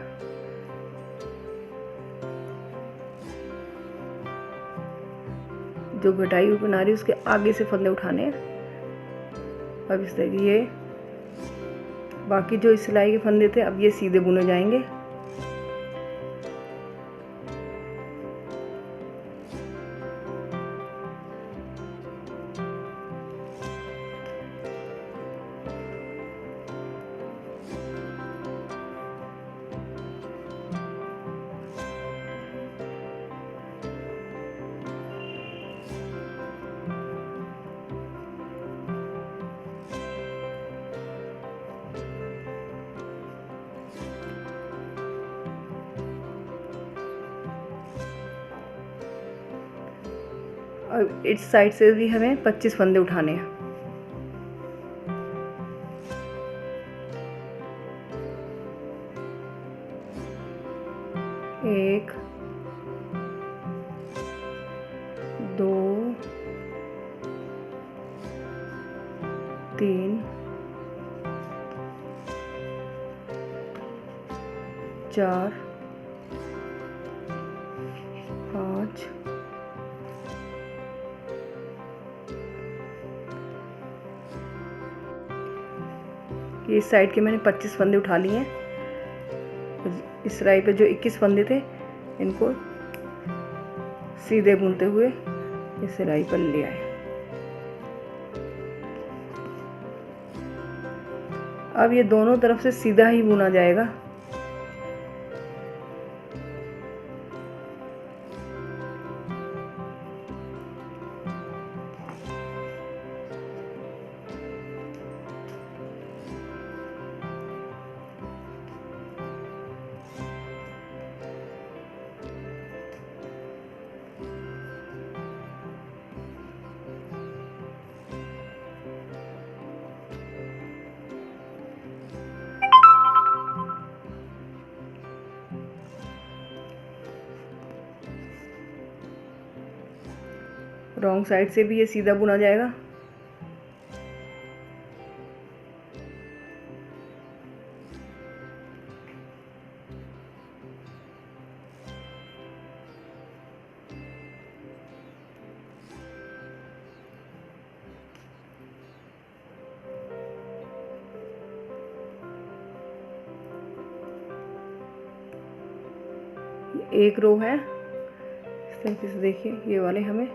जो घटाई हुई बना रही है उसके आगे से फंदे उठाने हैं। अब इस तरह ये बाकी जो इस सिलाई के फंदे थे अब ये सीधे बुने जाएंगे। और इस साइड से भी हमें 25 फंदे उठाने हैं। एक, दो, तीन, चार, 5, ये इस साइड के मैंने 25 फंदे उठा लिए हैं। इस सिलाई पे जो 21 फंदे थे इनको सीधे बुनते हुए ये सिलाई पर ले आए। अब ये दोनों तरफ से सीधा ही बुना जाएगा। रॉन्ग साइड से भी ये सीधा बुना जाएगा। एक रो है इस तरीके से, देखिए ये वाले हमें,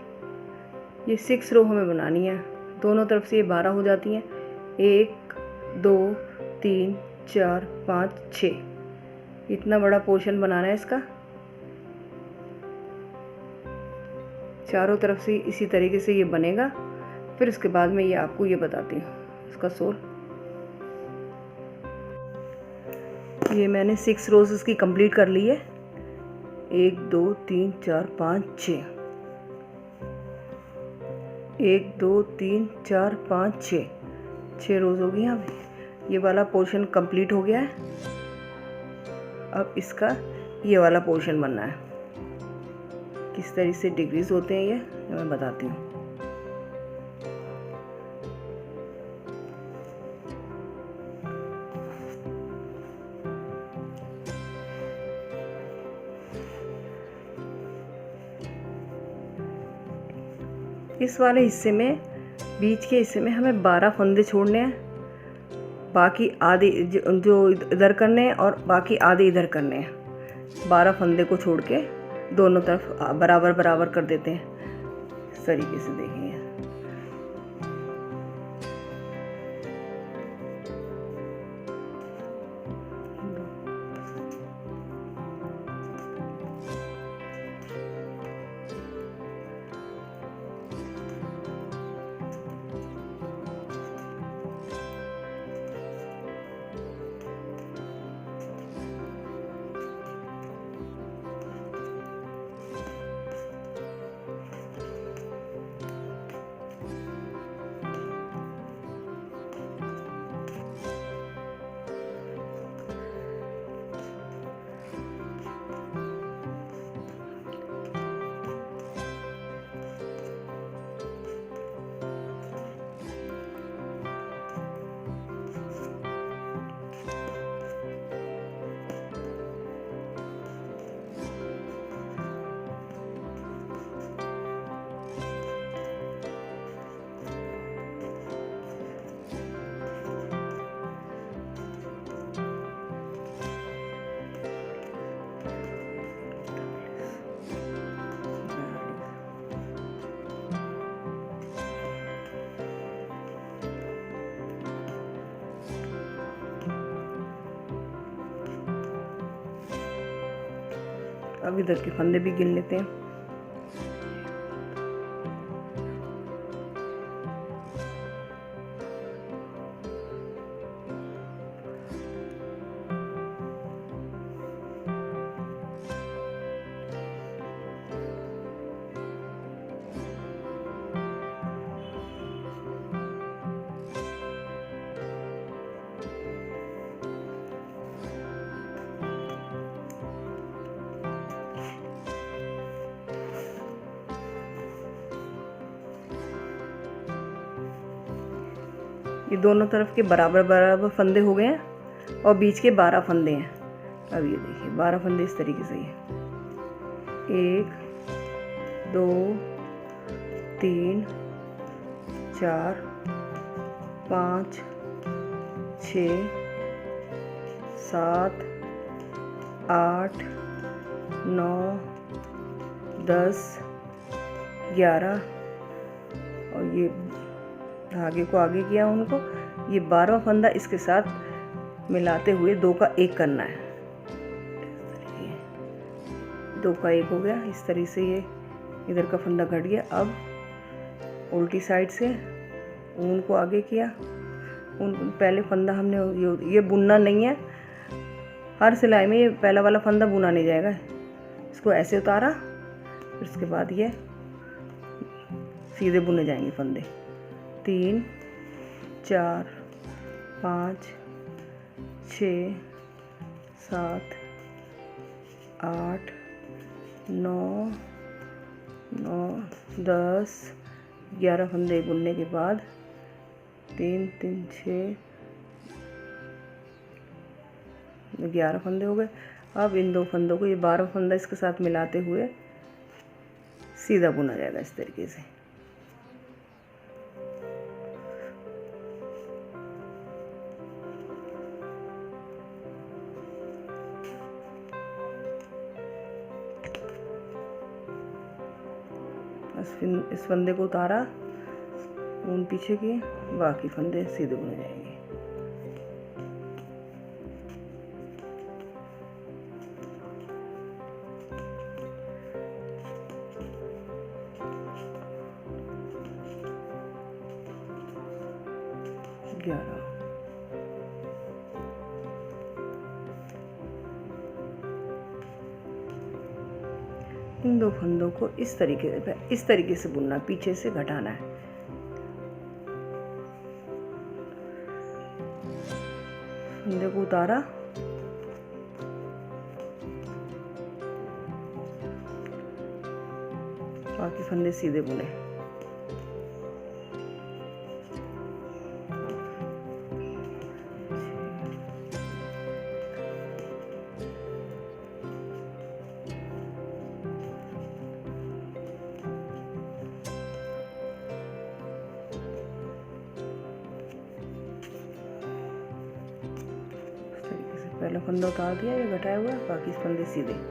ये 6 रो हमें बनानी है। दोनों तरफ से ये 12 हो जाती हैं। 1 2 3 4 5 6, इतना बड़ा पोर्शन बनाना है इसका। चारों तरफ से इसी तरीके से ये बनेगा। फिर उसके बाद में ये आपको ये बताती हूँ इसका सोल। ये मैंने 6 रोज इसकी कंप्लीट कर ली है। 1 2 3 4 5 6, 1 2 3 4 5 6 रोज हो गई। अब ये वाला पोर्शन कंप्लीट हो गया है। अब इसका ये वाला पोर्शन बनना है। किस तरह से डिक्रीज होते हैं ये मैं बताती हूँ। इस वाले हिस्से में, बीच के हिस्से में हमें 12 फंदे छोड़ने हैं। बाकी आधे जो इधर करने हैं और बाकी आधे इधर करने हैं। 12 फंदे को छोड़ के दोनों तरफ बराबर बराबर कर देते हैं। इस तरीके से देखेंगे। अब इधर के फंदे भी गिन लेते हैं। ये दोनों तरफ के बराबर बराबर फंदे हो गए हैं और बीच के 12 फंदे हैं। अब ये देखिए 12 फंदे इस तरीके से हैं। 1 2 3 4 5 6 7 8 9 10 11 और ये धागे को आगे किया उनको, ये 12वां फंदा इसके साथ मिलाते हुए 2 का 1 करना है। 2 का 1 हो गया। इस तरीके से ये इधर का फंदा घट गया। अब उल्टी साइड से ऊन को आगे किया। ऊन पहले फंदा हमने ये बुनना नहीं है, हर सिलाई में ये पहला वाला फंदा बुना नहीं जाएगा। इसको ऐसे उतारा, फिर उसके बाद ये सीधे बुने जाएंगे फंदे। 3 4 5 6 7 8 9 10 11 फंदे बुनने के बाद 3 3 6 11 फंदे हो गए। अब इन 2 फंदों को, ये 12 फंदा इसके साथ मिलाते हुए सीधा बुना जाएगा इस तरीके से। इस फंदे को उतारा, ऊन पीछे किए, बाकी फंदे सीधे बुने जाएंगे। इन 2 फंदों को इस तरीके से बुनना, पीछे से घटाना है। फंदे को उतारा, बाकी फंदे सीधे बुने। पहला फंदा उतार दिया, ये घटाया हुआ, बाकी फंदे सीधे।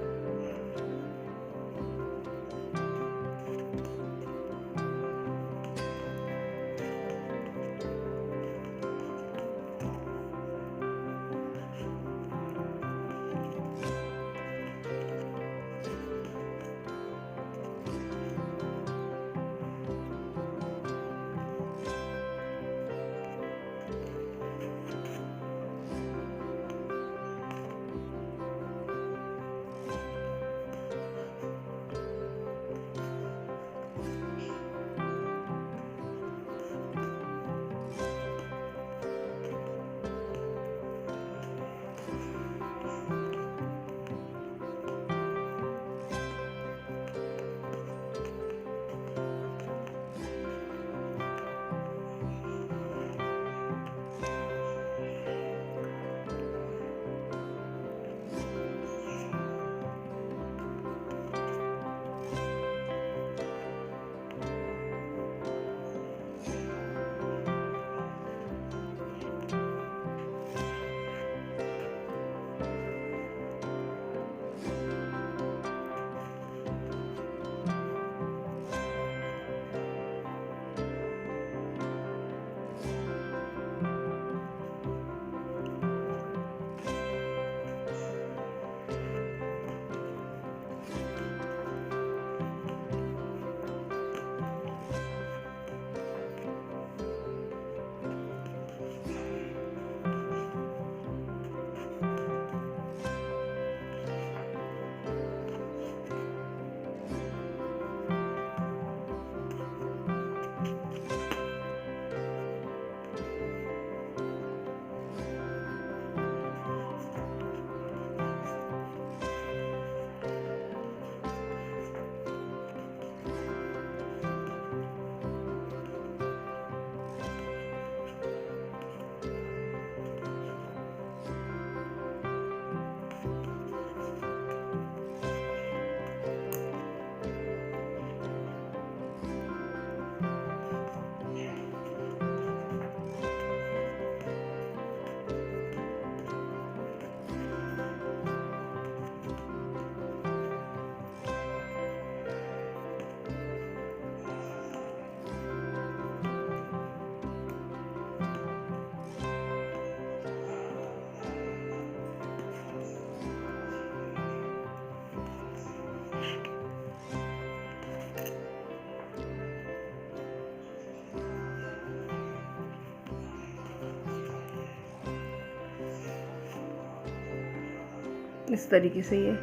इस तरीके से ये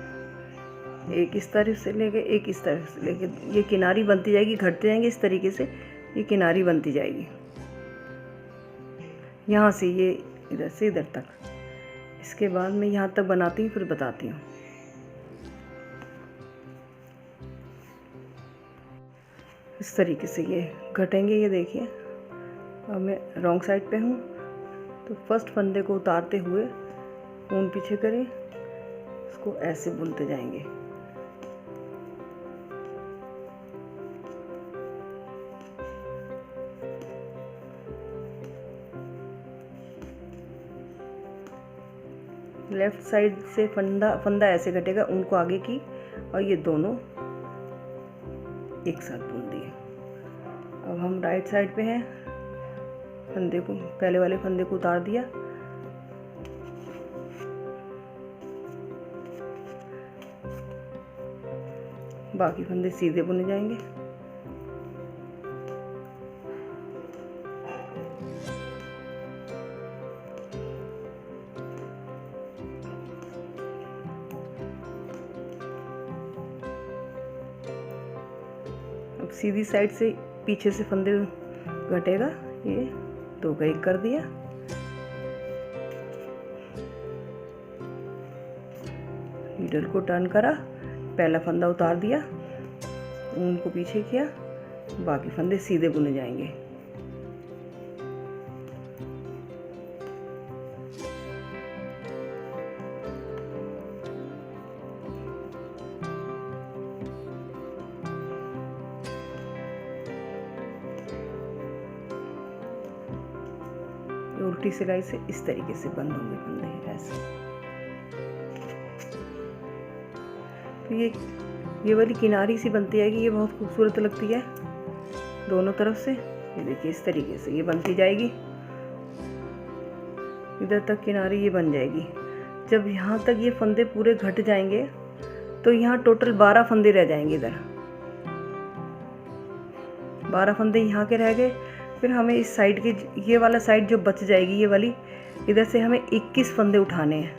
एक इस तरफ से लेके एक इस तरफ से लेके ये किनारी बनती जाएगी, घटते जाएंगे इस तरीके से, ये किनारी बनती जाएगी यहाँ से ये इधर से इधर तक। इसके बाद मैं यहाँ तक बनाती हूँ, फिर बताती हूँ। इस तरीके से ये घटेंगे। ये देखिए, अब मैं रॉन्ग साइड पे हूँ, तो फर्स्ट फंदे को उतारते हुए ऊन पीछे करें, इसको ऐसे बुनते जाएंगे। लेफ्ट साइड से फंदा ऐसे घटेगा, उनको आगे की, और ये दोनों एक साथ बुन दिए। अब हम राइट साइड पे हैं, फंदे को पहले वाले फंदे को उतार दिया, बाकी फंदे सीधे बुने जाएंगे। अब सीधी साइड से पीछे से फंदे घटेगा, ये दो का एक कर दिया, नीडल को टर्न करा, पहला फंदा उतार दिया, ऊन को पीछे किया, बाकी फंदे सीधे बुने जाएंगे। उल्टी सिलाई से इस तरीके से बंद होंगे फंदे ऐसे। तो ये वाली किनारी सी बनती है कि ये बहुत खूबसूरत लगती है दोनों तरफ से। ये देखिए, इस तरीके से ये बनती जाएगी, इधर तक किनारी ये बन जाएगी। जब यहाँ तक ये फंदे पूरे घट जाएंगे तो यहाँ टोटल 12 फंदे रह जाएंगे। इधर 12 फंदे यहाँ के रह गए। फिर हमें इस साइड के, ये वाला साइड जो बच जाएगी ये वाली, इधर से हमें 21 फंदे उठाने हैं,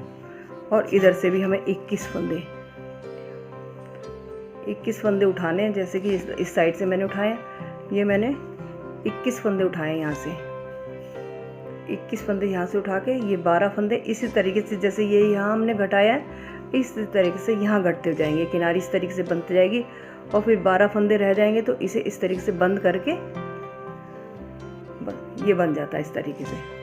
और इधर से भी हमें 21 फंदे उठाने हैं। जैसे कि इस साइड से मैंने उठाए, ये मैंने 21 फंदे उठाए यहाँ से, 21 फंदे यहाँ से उठा के ये 12 फंदे इसी तरीके से, जैसे ये यहाँ हमने घटाया है, इस तरीके से यहाँ घटते जाएंगे, किनारी इस तरीके से बनती जाएगी, और फिर 12 फंदे रह जाएंगे तो इसे इस तरीके से बंद करके ये बन जाता है इस तरीके से।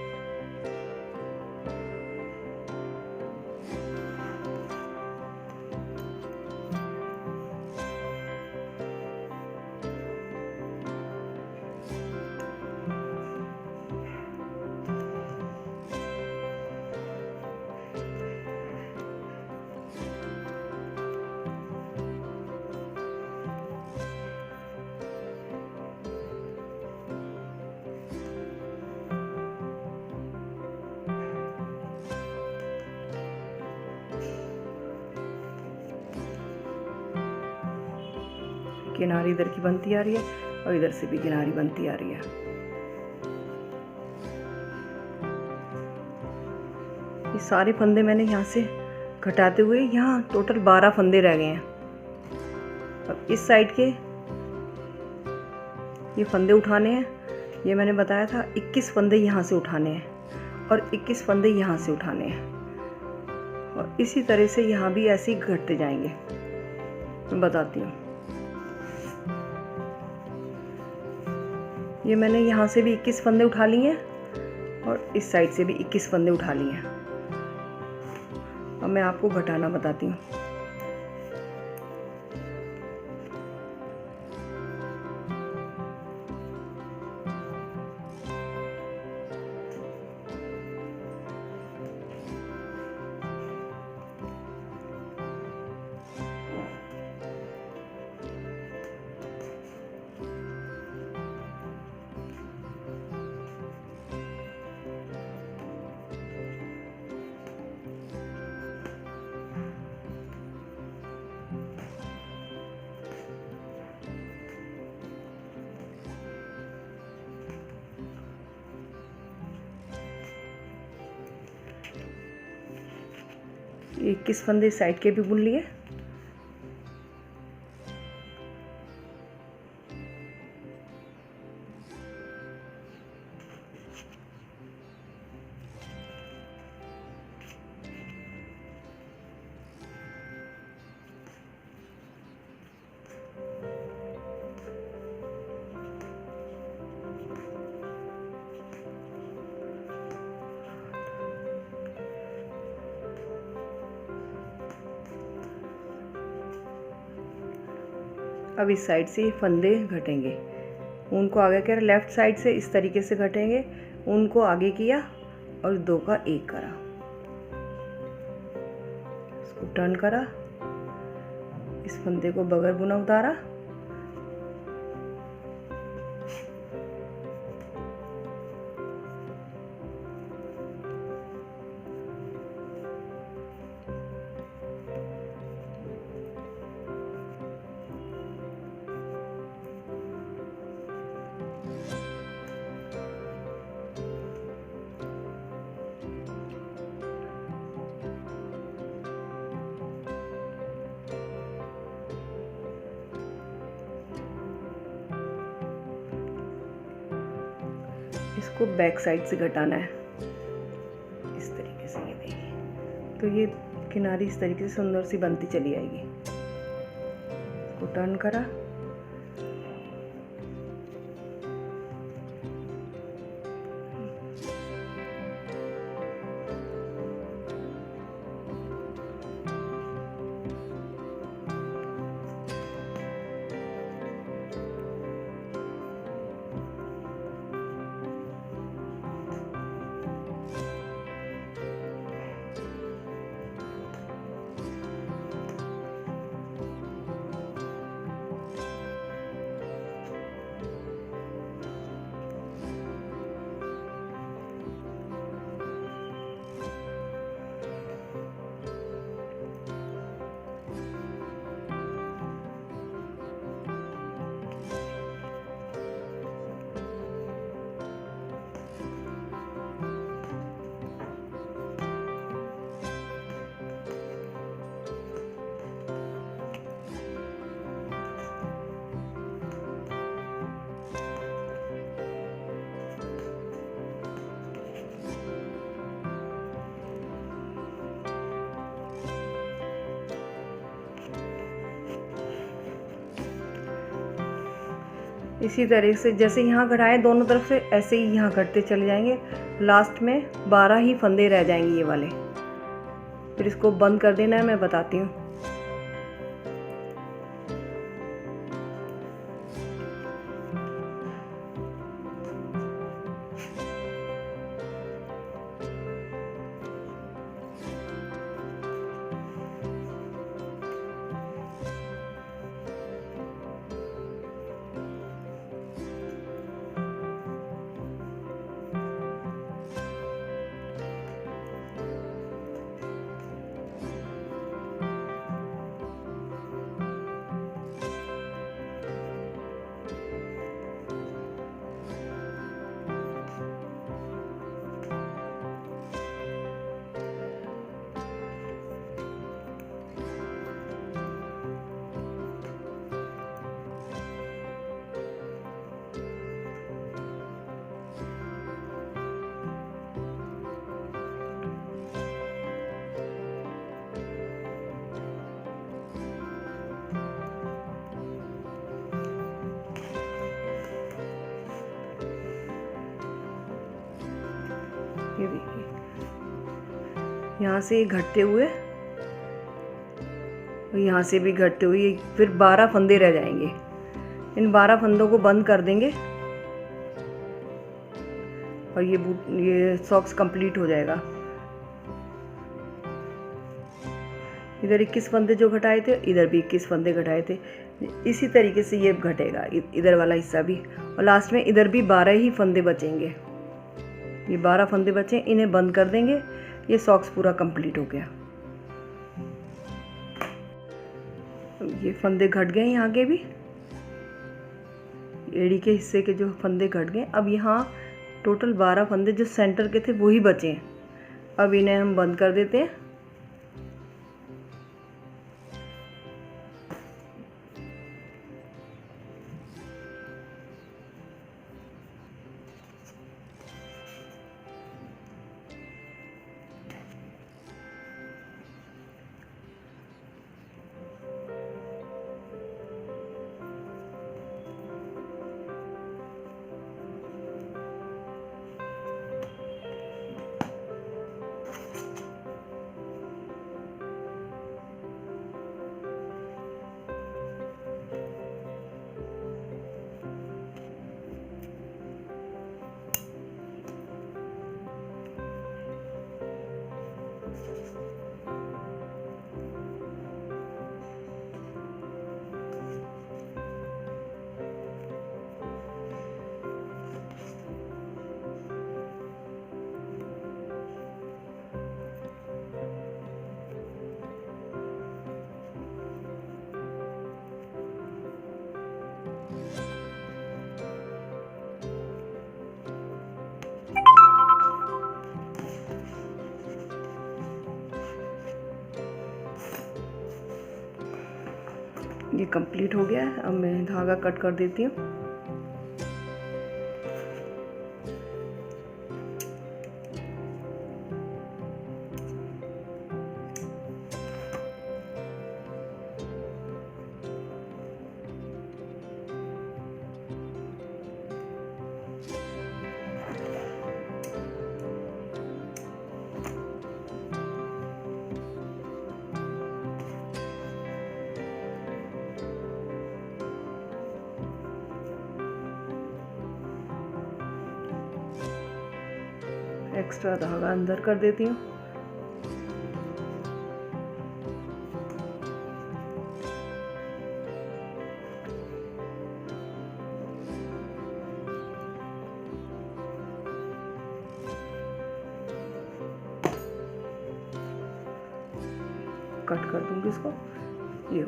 किनारी इधर की बनती आ रही है और इधर से भी किनारी बनती आ रही है। ये सारे फंदे मैंने यहाँ से घटाते हुए, यहाँ टोटल 12 फंदे रह गए हैं। अब इस साइड के ये फंदे उठाने हैं, ये मैंने बताया था 21 फंदे यहाँ से उठाने हैं और 21 फंदे यहाँ से उठाने हैं, और इसी तरह से यहाँ भी ऐसे ही घटते जाएंगे। मैं बताती हूँ। ये मैंने यहाँ से भी 21 फंदे उठा लिए हैं और इस साइड से भी 21 फंदे उठा लिए हैं। अब मैं आपको घटाना बताती हूँ। 21 फंदे साइड के भी बुन लिए। अब इस साइड से ये फंदे घटेंगे, ऊन को आगे कर लेफ़्ट साइड से इस तरीके से घटेंगे, ऊन को आगे किया और 2 का 1 करा, इसको टर्न करा, इस फंदे को बगैर बुना उतारा, इसको बैक साइड से घटाना है इस तरीके से। ये देखिए, तो ये किनारी इस तरीके से सुंदर सी बनती चली आएगी। इसको टर्न करा, इसी तरह से जैसे यहाँ घटाए दोनों तरफ से, ऐसे ही यहाँ घटते चले जाएंगे। लास्ट में 12 ही फंदे रह जाएंगे ये वाले, फिर इसको बंद कर देना है, मैं बताती हूँ। ये देखिए, यहाँ से घटते हुए और यहाँ से भी घटते हुए फिर 12 फंदे रह जाएंगे। इन 12 फंदों को बंद कर देंगे और ये सॉक्स कंप्लीट हो जाएगा। इधर 21 फंदे जो घटाए थे, इधर भी 21 फंदे घटाए थे। इसी तरीके से ये घटेगा इधर वाला हिस्सा भी, और लास्ट में इधर भी 12 ही फंदे बचेंगे। ये 12 फंदे बचे, इन्हें बंद कर देंगे। ये सॉक्स पूरा कंप्लीट हो गया। ये फंदे घट गए यहाँ के भी, एड़ी के हिस्से के जो फंदे घट गए। अब यहाँ टोटल 12 फंदे जो सेंटर के थे वही बचे हैं। अब इन्हें हम बंद कर देते हैं। ये कंप्लीट हो गया है। अब मैं धागा कट कर देती हूँ। एक्स्ट्रा धागा अंदर कर देती हूँ। कट कर दूंगी इसको। ये